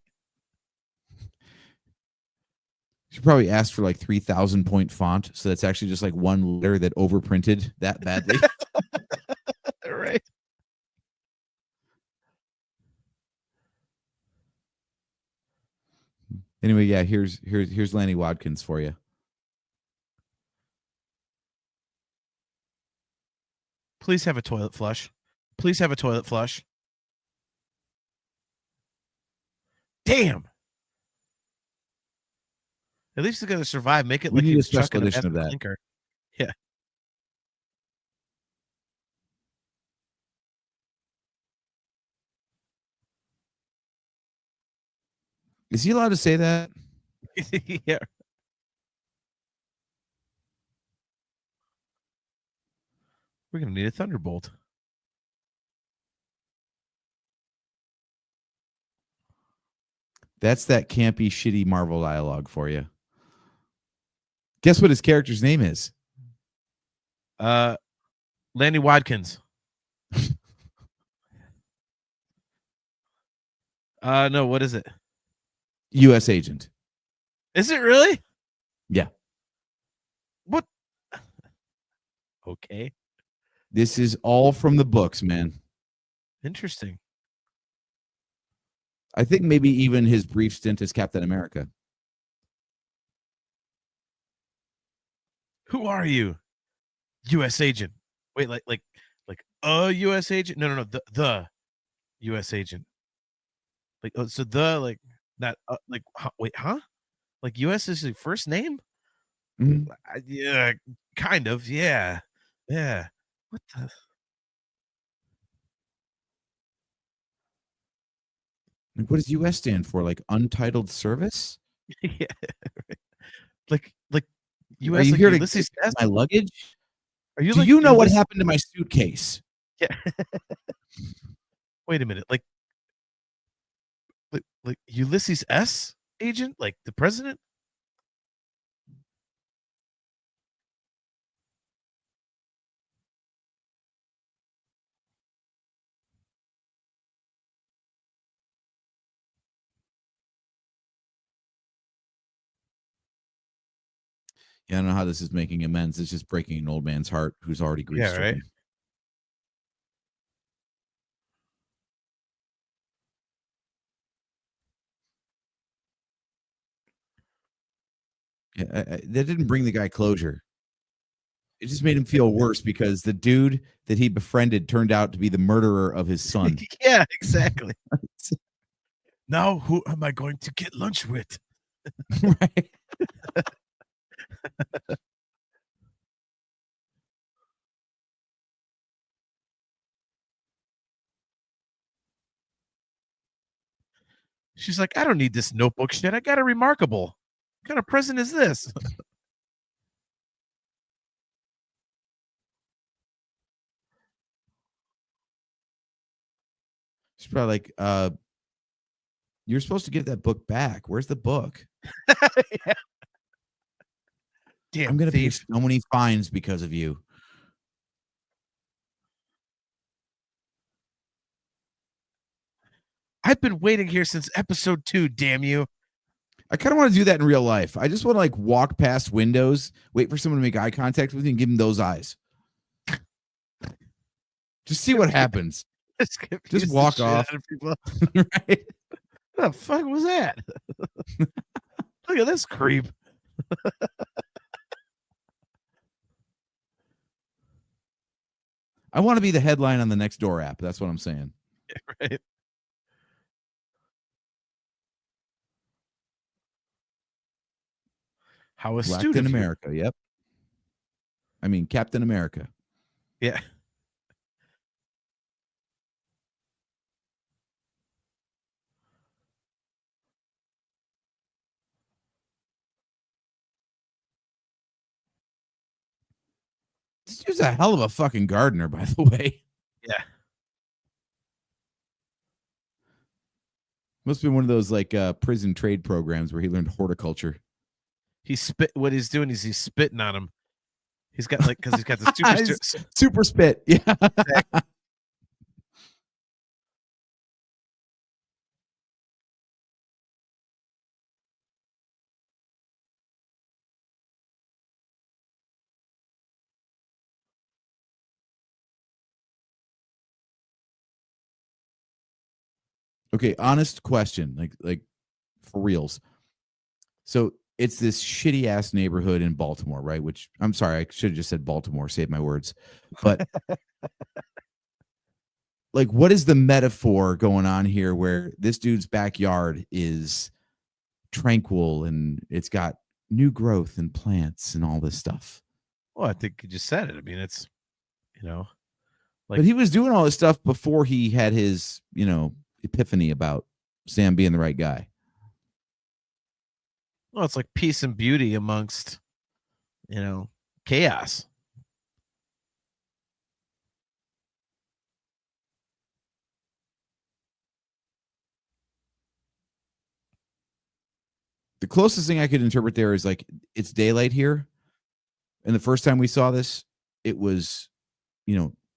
She probably asked for like 3,000 point font. So that's actually just like one letter that overprinted that badly. Right. Anyway, yeah, here's Lanny Wadkins for you. Please have a toilet flush. Please have a toilet flush. Damn. At least it's gonna survive. Make it We like need he a was special chucking a edition of massive that. clinker. Yeah. Is he allowed to say that? Yeah. We're gonna need a thunderbolt. That's that campy, shitty Marvel dialogue for you. Guess what his character's name is? Lanny Watkins. No, what is it? U.S. agent. Is it really? Yeah. What? Okay. This is all from the books, man. Interesting. I think maybe even his brief stint as Captain America. Who are you? U.S. agent. Wait, like a U.S. agent? No, the U.S. agent. Like, oh, so the like not like wait, huh? Like U.S. is your first name? Mhm. Yeah, kind of. Yeah, yeah. What the? Like, what does U.S. stand for? Like untitled service? Yeah, like Are U.S. you like here to Ulysses get S? my luggage? Are you Do like you know what Ulysses? happened to my suitcase? Yeah. Wait a minute, like Ulysses S. agent, like the president? Yeah, I don't know how this is making amends. It's just breaking an old man's heart who's already grief Yeah, stricken. right. Yeah, that didn't bring the guy closure. It just made him feel worse because the dude that he befriended turned out to be the murderer of his son. Yeah, exactly. Now, who am I going to get lunch with? Right? She's like, I don't need this notebook shit. I got a remarkable. What kind of present is this? She's probably like, you're supposed to give that book back. Where's the book? Yeah. Damn I'm gonna pay thief. so many fines because of you. I've been waiting here since episode 2, damn you. I kind of want to do that in real life. I just want to like walk past windows, wait for someone to make eye contact with me, and give them those eyes. Just see what happens. Just walk off. Right? What the fuck was that? Look at this creep. I want to be the headline on the Next Door app. That's what I'm saying. Yeah, right. How astute Blacked in of you. America. Yep. I mean, Captain America. Yeah. This dude's a hell of a fucking gardener, by the way. Yeah. Must have been one of those like prison trade programs where he learned horticulture. What he's doing is he's spitting on him. He's got like, because he's got the Super spit. Yeah. Okay, honest question, like for reals. So it's this shitty ass neighborhood in Baltimore, right? Which I'm sorry, I should have just said Baltimore, save my words. But like, what is the metaphor going on here where this dude's backyard is tranquil and it's got new growth and plants and all this stuff? Well, I think you just said it. I mean, it's, But he was doing all this stuff before he had his, epiphany about Sam being the right guy. well, it's like peace and beauty amongst, chaos. The closest thing I could interpret there is like it's daylight here. And the first time we saw this, it was,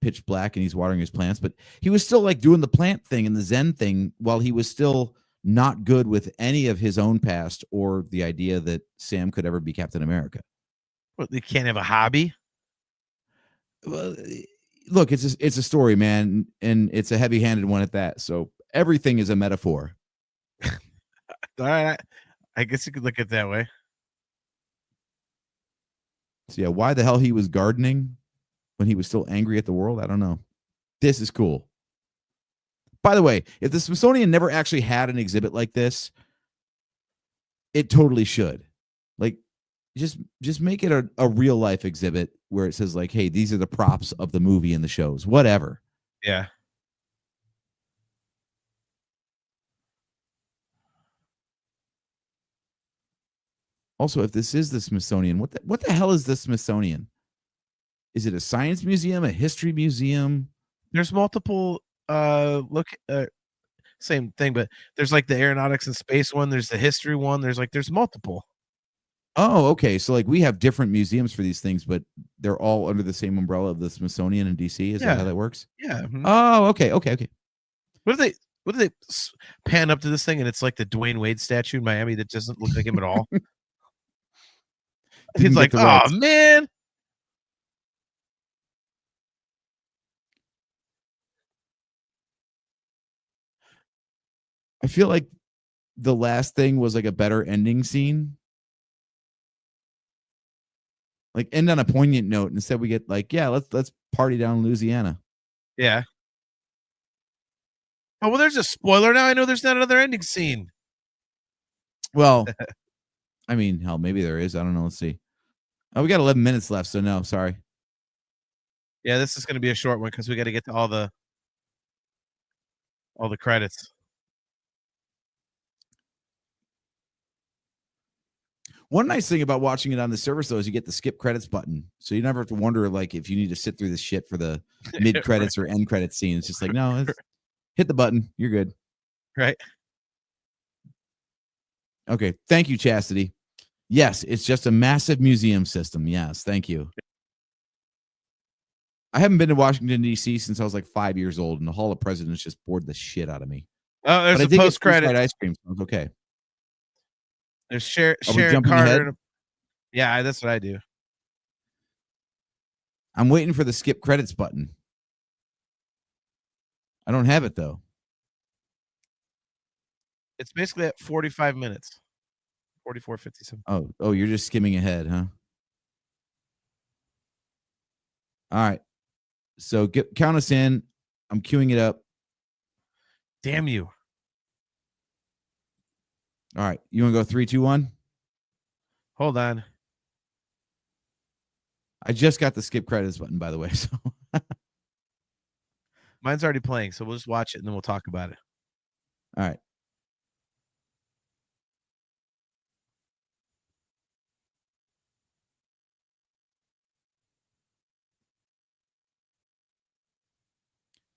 pitch black and he's watering his plants, but he was still like doing the plant thing and the Zen thing while he was still not good with any of his own past or the idea that Sam could ever be Captain America. What, they can't have a hobby? Well, look, it's a story, man, and it's a heavy-handed one at that. So everything is a metaphor. All right, I guess you could look at it that way. So yeah, why the hell he was gardening when he was still angry at the world, I don't know. This is cool. By the way, if the Smithsonian never actually had an exhibit like this, it totally should. Like, just make it a real life exhibit where it says like, hey, these are the props of the movie and the shows, whatever. Yeah. Also, if this is the Smithsonian, what the hell is the Smithsonian? Is it a science museum, a history museum? There's multiple same thing, but there's like the aeronautics and space one, there's the history one, there's multiple. Oh, okay. So like we have different museums for these things, but they're all under the same umbrella of the Smithsonian in DC. Is that how that works? Yeah. Mm-hmm. Oh, okay. What if they pan up to this thing and it's like the Dwayne Wade statue in Miami that doesn't look like him at all? He's like, oh man. I feel like the last thing was like a better ending scene. Like end on a poignant note. Instead, we get like, yeah, let's party down in Louisiana. Yeah. Oh well, there's a spoiler now. I know there's not another ending scene. Well, I mean, hell, maybe there is. I don't know. Let's see. Oh, we got 11 minutes left, so no, sorry. Yeah, this is going to be a short one because we got to get to all the credits. One nice thing about watching it on the service, though, is you get the skip credits button. So you never have to wonder, like, if you need to sit through this shit for the mid credits or end credits scene. It's just like, no, hit the button. You're good. Right. Okay. Thank you, Chastity. Yes, it's just a massive museum system. Yes. Thank you. I haven't been to Washington, D.C. since I was like 5 years old, and the Hall of Presidents just bored the shit out of me. Oh, there's a post credit ice cream. So it's okay. There's Sharon Carter. Yeah, that's what I do. I'm waiting for the skip credits button. I don't have it though. It's basically at 45 minutes. 44:57. Oh, you're just skimming ahead, huh? All right. So count us in. I'm queuing it up. Damn you. All right. You want to go 3, 2, 1? Hold on. I just got the skip credits button, by the way. So mine's already playing, so we'll just watch it and then we'll talk about it. All right.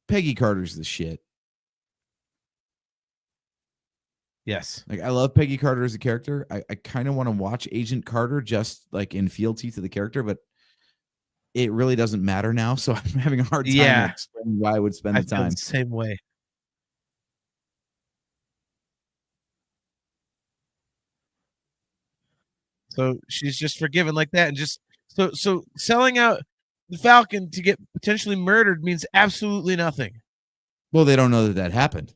Peggy Carter's the shit. Yes. Like I love Peggy Carter as a character. I kind of want to watch Agent Carter just like in fealty to the character, but it really doesn't matter now. So I'm having a hard time explaining why I would spend the time. The same way. So she's just forgiven like that, and just so selling out the Falcon to get potentially murdered means absolutely nothing. Well, they don't know that happened.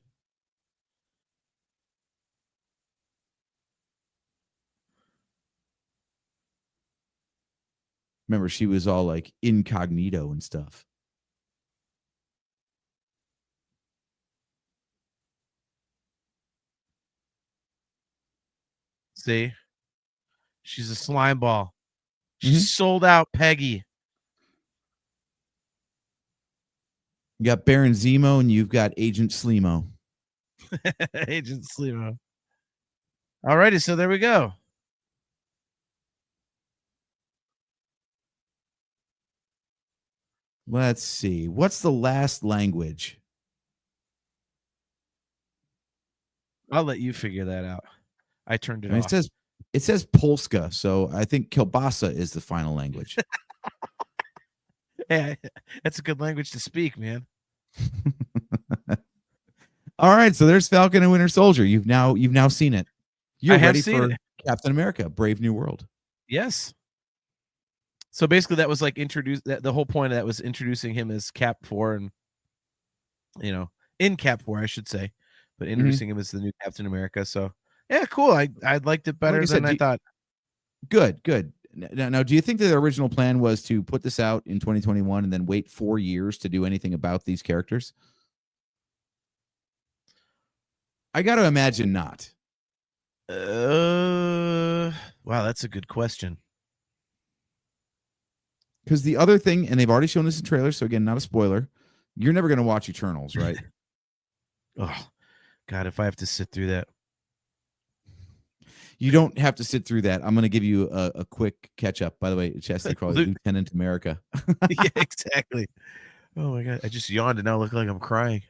Remember, she was all like incognito and stuff. See? She's a slime ball. She sold out Peggy. You got Baron Zemo and you've got Agent Slimo. Agent Slimo. Alrighty, so there we go. Let's see. What's the last language? I'll let you figure that out. I turned it off. It says Polska, so I think Kielbasa is the final language. Hey, that's a good language to speak, man. All right, so there's Falcon and Winter Soldier. You've now seen it. You're I have ready seen for it. Captain America: Brave New World. Yes. So basically, that was like the whole point of that was introducing him as Cap 4, and in Cap 4, I should say, but introducing him as the new Captain America. So yeah, cool. I liked it better than I thought. Good. Now, do you think that the original plan was to put this out in 2021 and then wait 4 years to do anything about these characters? I got to imagine not. Wow, that's a good question. Because the other thing, and they've already shown this in trailers, so again, not a spoiler, you're never going to watch Eternals, right? Oh, God, if I have to sit through that. You don't have to sit through that. I'm going to give you a quick catch up. By the way, Chastity Crawley, Lieutenant America. Yeah, exactly. Oh my God, I just yawned and now look like I'm crying.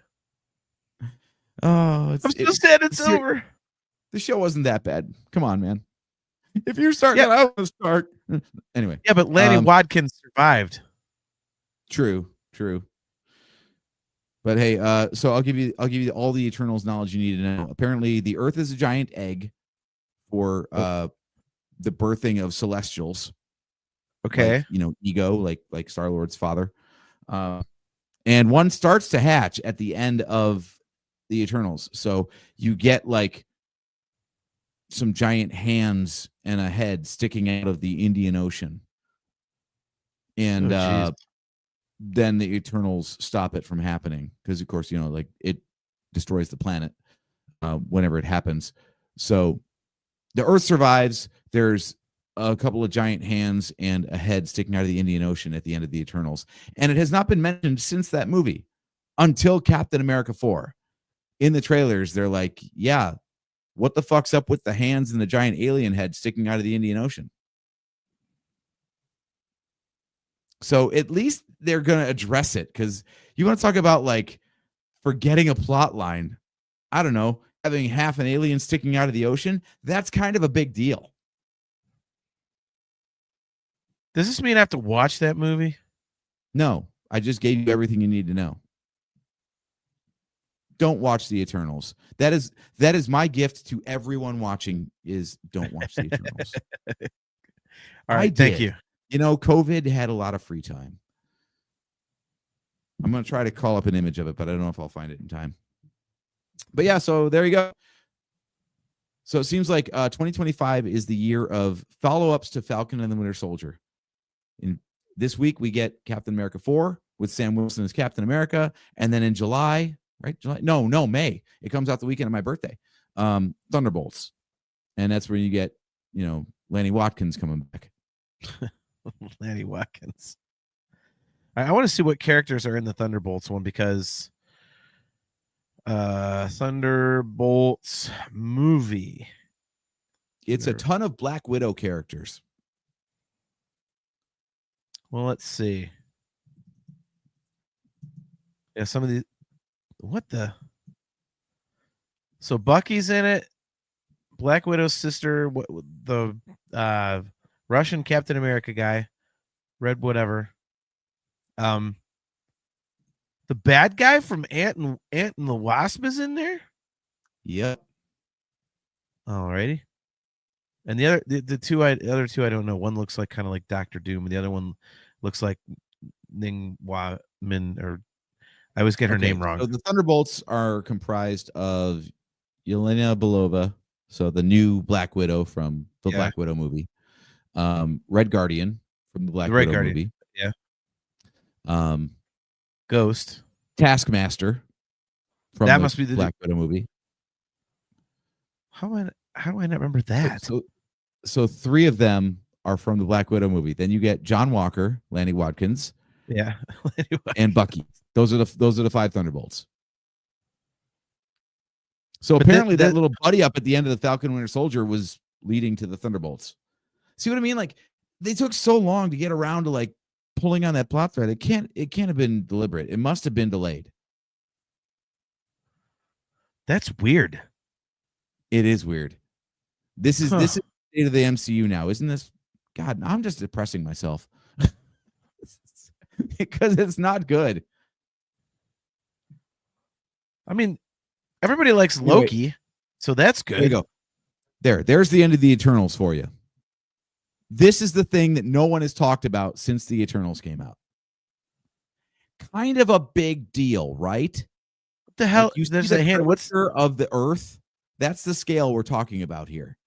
Oh, I'm so sad it's over. The show wasn't that bad. Come on, man. If you're starting, I want to start. Anyway. Yeah, but Lanny Watkins survived. True. But hey, so I'll give you all the Eternals knowledge you need to know. Apparently, the Earth is a giant egg for the birthing of Celestials. Okay. Like, Ego, like Star-Lord's father. And one starts to hatch at the end of the Eternals. So you get like some giant hands and a head sticking out of the Indian Ocean. And then the Eternals stop it from happening because, of course, like it destroys the planet whenever it happens. So the Earth survives. There's a couple of giant hands and a head sticking out of the Indian Ocean at the end of the Eternals. And it has not been mentioned since that movie until Captain America 4. In the trailers, they're like, yeah, what the fuck's up with the hands and the giant alien head sticking out of the Indian Ocean? So at least they're going to address it, because you want to talk about like forgetting a plot line. I don't know, having half an alien sticking out of the ocean. That's kind of a big deal. Does this mean I have to watch that movie? No, I just gave you everything you need to know. Don't watch the Eternals. That is my gift to everyone watching, is don't watch the Eternals. All right, thank you. COVID had a lot of free time. I'm going to try to call up an image of it, but I don't know if I'll find it in time. But yeah, so there you go. So it seems like 2025 is the year of follow-ups to Falcon and the Winter Soldier. In this week, we get Captain America 4 with Sam Wilson as Captain America. And then in July, right? May. It comes out the weekend of my birthday. Thunderbolts. And that's where you get, Lanny Watkins coming back. Lanny Watkins. I want to see what characters are in the Thunderbolts one, because Thunderbolts movie. It's a ton of Black Widow characters. Well, let's see. Yeah, some of these. What the? So Bucky's in it. Black Widow's sister. The Russian Captain America guy. Red whatever. The bad guy from Ant and the Wasp is in there. Yep. Alrighty. And the other two I don't know. One looks like kind of like Doctor Doom, and the other one looks like Ning Wa Min, or I always get her name wrong. So the Thunderbolts are comprised of Yelena Belova, so the new Black Widow from the Black Widow movie. Red Guardian from the Black Widow movie. Yeah. Ghost. Taskmaster from that must be the Black Widow movie. How do I not remember that? So three of them are from the Black Widow movie. Then you get John Walker, Lanny Watkins, and Bucky. Those are the 5 Thunderbolts. So apparently that little buddy up at the end of the Falcon Winter Soldier was leading to the Thunderbolts. See what I mean? Like, they took so long to get around to like pulling on that plot thread. It can't have been deliberate. It must have been delayed. That's weird. It is weird. This is the state of the MCU now, isn't this? God, I'm just depressing myself. because it's not good. I mean, everybody likes Anyway, Loki, so that's There you good. go. There's the end of the Eternals for you. This is the thing that no one has talked about since the Eternals came out. Kind of a big deal, right? What the hell? Like you see There's the a hand. What's curvature of the Earth? That's the scale we're talking about here.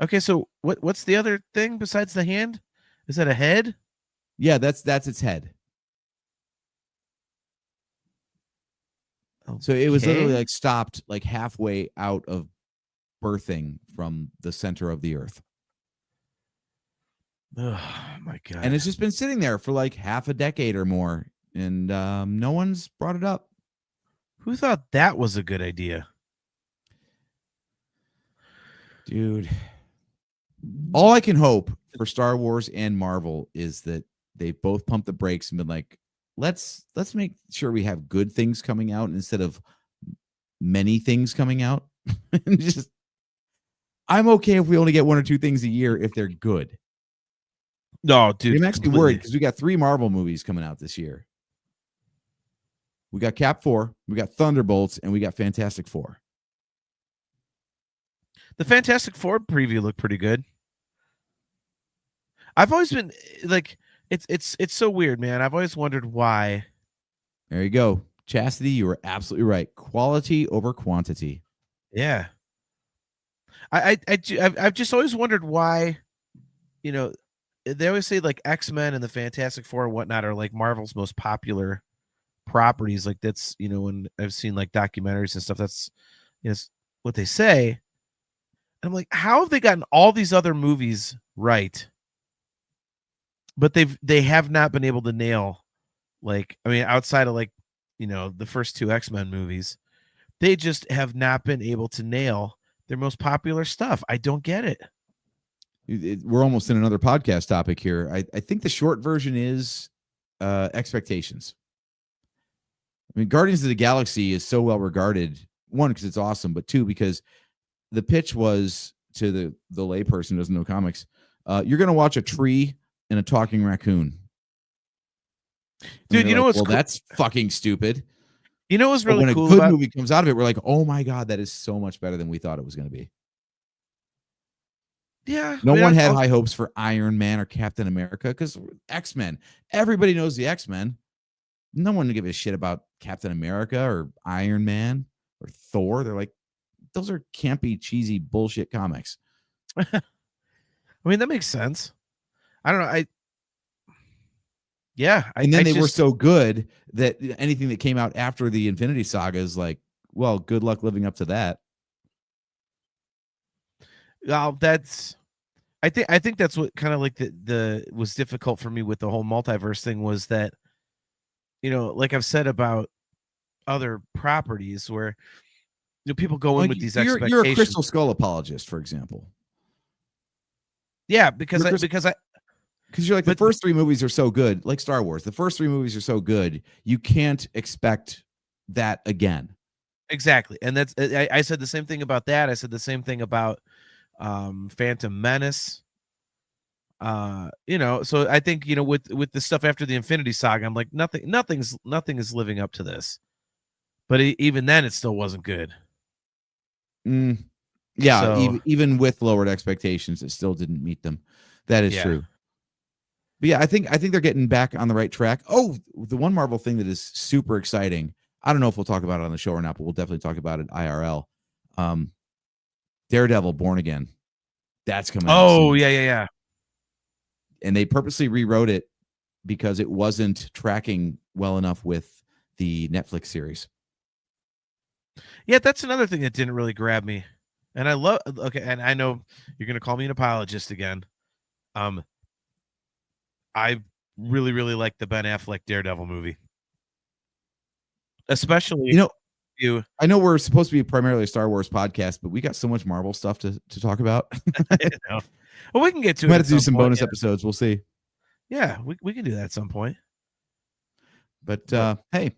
okay? So what's the other thing besides the hand? Is that a head? Yeah, that's its head. So it was literally Okay. like stopped like halfway out of birthing from the center of the Earth. Oh my god! And it's just been sitting there for like half a decade or more, and no one's brought it up. Who thought that was a good idea? Dude, all I can hope for Star Wars and Marvel is that they both pumped the brakes and been like, let's make sure we have good things coming out instead of many things coming out. And just, I'm okay if we only get one or two things a year if they're good. No, dude. I'm actually worried because we got 3 Marvel movies coming out this year. We got Cap 4, we got Thunderbolts, and we got Fantastic Four. The Fantastic Four preview looked pretty good. I've always been like, it's so weird, man. I've always wondered why. There you go. Chastity, you were absolutely right. Quality over quantity. Yeah. I've just always wondered why, you know, they always say like X-Men and the Fantastic Four and whatnot are like Marvel's most popular properties. Like that's, you know, when I've seen like documentaries and stuff, that's, you know, what they say. And I'm like, how have they gotten all these other movies right? But they have not been able to nail, like, I mean, outside of like, you know, the first 2 X-Men movies, they just have not been able to nail their most popular stuff. I don't get it. We're almost in another podcast topic here. I think the short version is expectations. I mean, Guardians of the Galaxy is so well regarded. 1, because it's awesome, but 2, because the pitch was to the layperson who doesn't know comics. You're going to watch a tree and a talking raccoon. Dude, you know like, what's well, cool? that's fucking stupid. You know what's So really when cool a good about movie comes out of it, we're like, oh my God, that is so much better than we thought it was going to be. yeah. No I mean, one had I'll- high hopes for Iron Man or Captain America because X-Men. Everybody knows the X-Men. No one give a shit about Captain America or Iron Man or Thor. They're like, those are campy, cheesy bullshit comics. I mean, that makes sense. I don't know. And then they were so good that anything that came out after the Infinity Saga is like, well, good luck living up to that. That's I think that's what kind of like the was difficult for me with the whole multiverse thing was that, you know, like I've said about other properties where, you know, people go in Like, with these you're a expectations. Crystal Skull apologist, for example. Yeah, because You're because you're like, the but- first 3 movies are so good, like Star Wars. The first 3 movies are so good, you can't expect that again. exactly. And that's I said the same thing about that. I said the same thing about Phantom Menace. You know, so I think, you know, with the stuff after the Infinity Saga, I'm like, nothing is living up to this. But even then, it still wasn't good. Yeah, So- even with lowered expectations, it still didn't meet them. That is Yeah. true. But yeah, I think they're getting back on the right track. Oh, the one Marvel thing that is super exciting. I don't know if we'll talk about it on the show or not, but we'll definitely talk about it IRL. Daredevil Born Again. That's coming out Oh, soon. yeah. And they purposely rewrote it because it wasn't tracking well enough with the Netflix series. Yeah, that's another thing that didn't really grab me. And I love okay, and I know you're gonna call me an apologist again. I really, really like the Ben Affleck Daredevil movie. Especially, you I know we're supposed to be primarily a Star Wars podcast, but we got so much Marvel stuff to talk about. you know. Well, we can get to We it. might have to do some point, bonus yeah. episodes. We'll see. Yeah, we can do that at some point. But hey,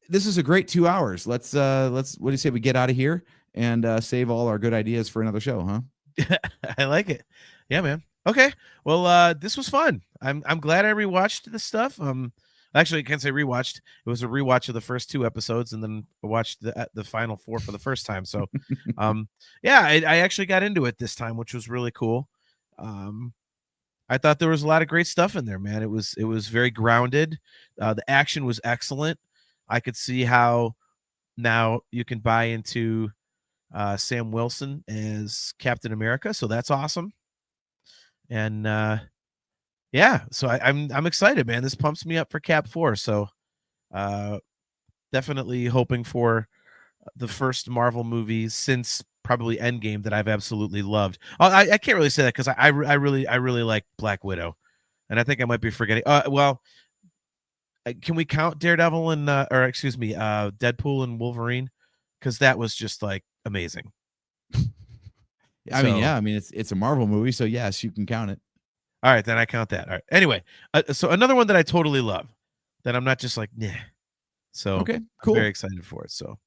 this is a great 2 hours. Let's what do you say we get out of here and save all our good ideas for another show, huh? I like it. Yeah, man. Okay. Well, this was fun. I'm glad I rewatched this stuff. Actually, I can't say rewatched. It was a rewatch of the first 2 episodes, and then I watched the final 4 for the first time. So, yeah, I actually got into it this time, which was really cool. I thought there was a lot of great stuff in there, man. It was very grounded. The action was excellent. I could see how now you can buy into Sam Wilson as Captain America, so that's awesome. And yeah, so I'm excited, man. This pumps me up for Cap 4. So definitely hoping for the first Marvel movie since probably Endgame that I've absolutely loved. I can't really say that because I really like Black Widow, and I think I might be forgetting. Well, can we count Daredevil and Deadpool and Wolverine? Because that was just like amazing. I mean, it's a Marvel movie, so yes, you can count it. All right, then I count that. All right. Anyway, so another one that I totally love, that I'm not just like, nah. So okay, cool. I'm very excited for it. So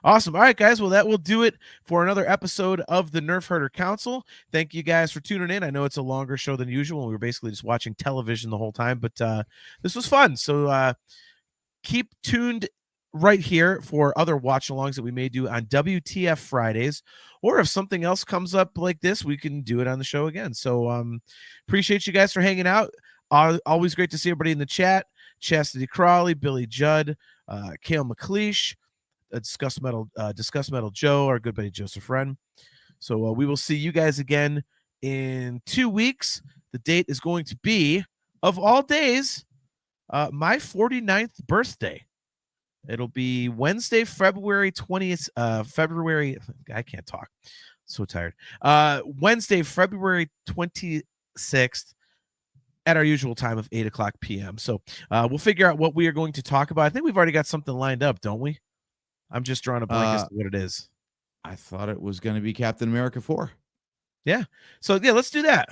awesome. All right, guys. Well, that will do it for another episode of the Nerf Herder Council. Thank you guys for tuning in. I know it's a longer show than usual. We were basically just watching television the whole time, but this was fun. So keep tuned right here for other watch-alongs that we may do on WTF Fridays, or if something else comes up like this, we can do it on the show again. So appreciate you guys for hanging out. Always great to see everybody in the chat. Chastity Crawley, Billy Judd, Kale McLeish, Discuss Metal Joe, our good buddy Joseph Wren. So we will see you guys again in 2 weeks. The date is going to be, of all days, my 49th birthday. It'll be Wednesday, February 20th. I can't talk. So tired. Wednesday, February 26th at our usual time of 8:00 p.m. So we'll figure out what we are going to talk about. I think we've already got something lined up, don't we? I'm just drawing a blank as to what it is. I thought it was going to be Captain America 4. Yeah. So yeah, let's do that.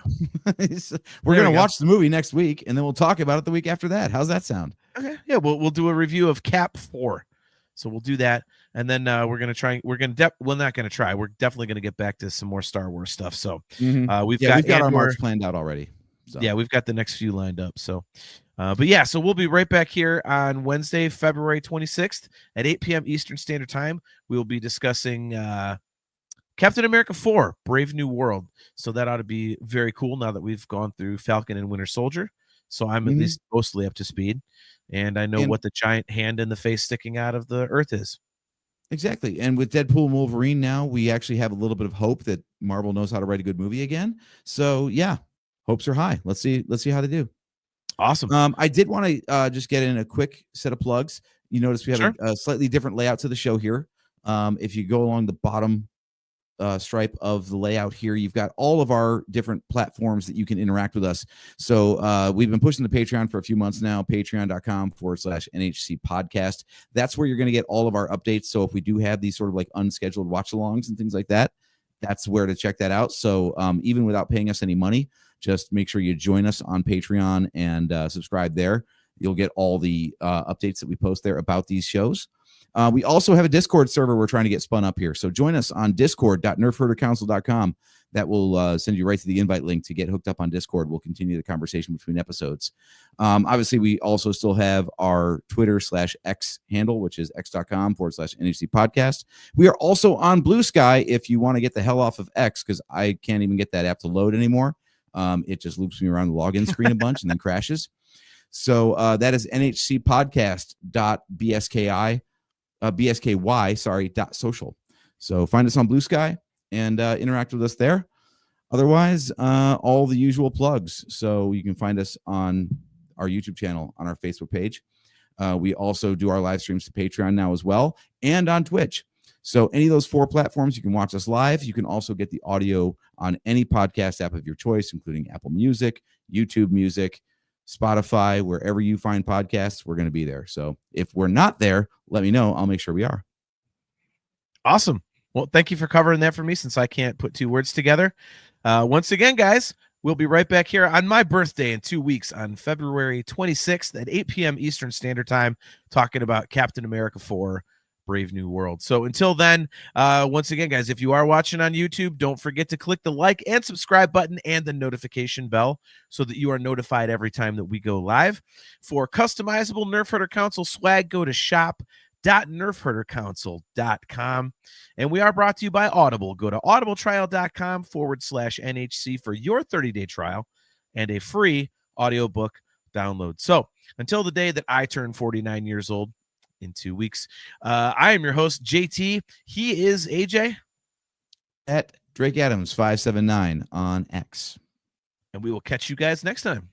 We're going to watch the movie next week, and then we'll talk about it the week after that. How's that sound? Okay. Yeah, we'll do a review of Cap 4. So we'll do that, and then we're gonna try. We're not gonna try. We're definitely gonna get back to some more Star Wars stuff. So we've got our march planned out already. So. Yeah, we've got the next few lined up. So, but yeah, so we'll be right back here on Wednesday, February 26th at 8 p.m. Eastern Standard Time. We will be discussing Captain America 4: Brave New World. So that ought to be very cool now that we've gone through Falcon and Winter Soldier. So I'm at least mostly up to speed. And I know what the giant hand in the face sticking out of the earth is. Exactly. And with Deadpool and Wolverine now, we actually have a little bit of hope that Marvel knows how to write a good movie again. So yeah, hopes are high. Let's see how they do. Awesome. I did want to just get in a quick set of plugs. You notice we have a slightly different layout to the show here. If you go along the bottom stripe of the layout here, you've got all of our different platforms that you can interact with us. So we've been pushing the Patreon for a few months now, patreon.com/NHC podcast. That's where you're going to get all of our updates. So if we do have these sort of like unscheduled watch-alongs and things like that, that's where to check that out. So even without paying us any money, just make sure you join us on Patreon and subscribe there. You'll get all the updates that we post there about these shows. We also have a Discord server we're trying to get spun up here. So join us on discord.nerfherdercouncil.com. That will send you right to the invite link to get hooked up on Discord. We'll continue the conversation between episodes. Obviously, we also still have our Twitter/X handle, which is x.com/NHC podcast. We are also on Blue Sky if you want to get the hell off of X, because I can't even get that app to load anymore. It just loops me around the login screen a bunch and then crashes. So that is nhcpodcast.bsky.social. So find us on Blue Sky and interact with us there. Otherwise, all the usual plugs. So you can find us on our YouTube channel, on our Facebook page. We also do our live streams to Patreon now as well, and on Twitch. So any of those 4 platforms, you can watch us live. You can also get the audio on any podcast app of your choice, including Apple Music, YouTube Music, Spotify, wherever you find podcasts, we're going to be there. So if we're not there, let me know. I'll make sure we are. Awesome. Well, thank you for covering that for me, since I can't put 2 words together. Once again, guys, we'll be right back here on my birthday in 2 weeks on February 26th at 8 p.m. Eastern Standard Time, talking about Captain America 4: Brave New World. So until then, once again, guys, if you are watching on YouTube, don't forget to click the like and subscribe button and the notification bell so that you are notified every time that we go live. For customizable Nerf Herder Council swag, go to shop.nerfherdercouncil.com. And we are brought to you by Audible. Go to audibletrial.com/NHC for your 30-day trial and a free audiobook download. So until the day that I turn 49 years old in 2 weeks, I am your host, JT. He is AJ. At Drake Adams 579 on X. And we will catch you guys next time.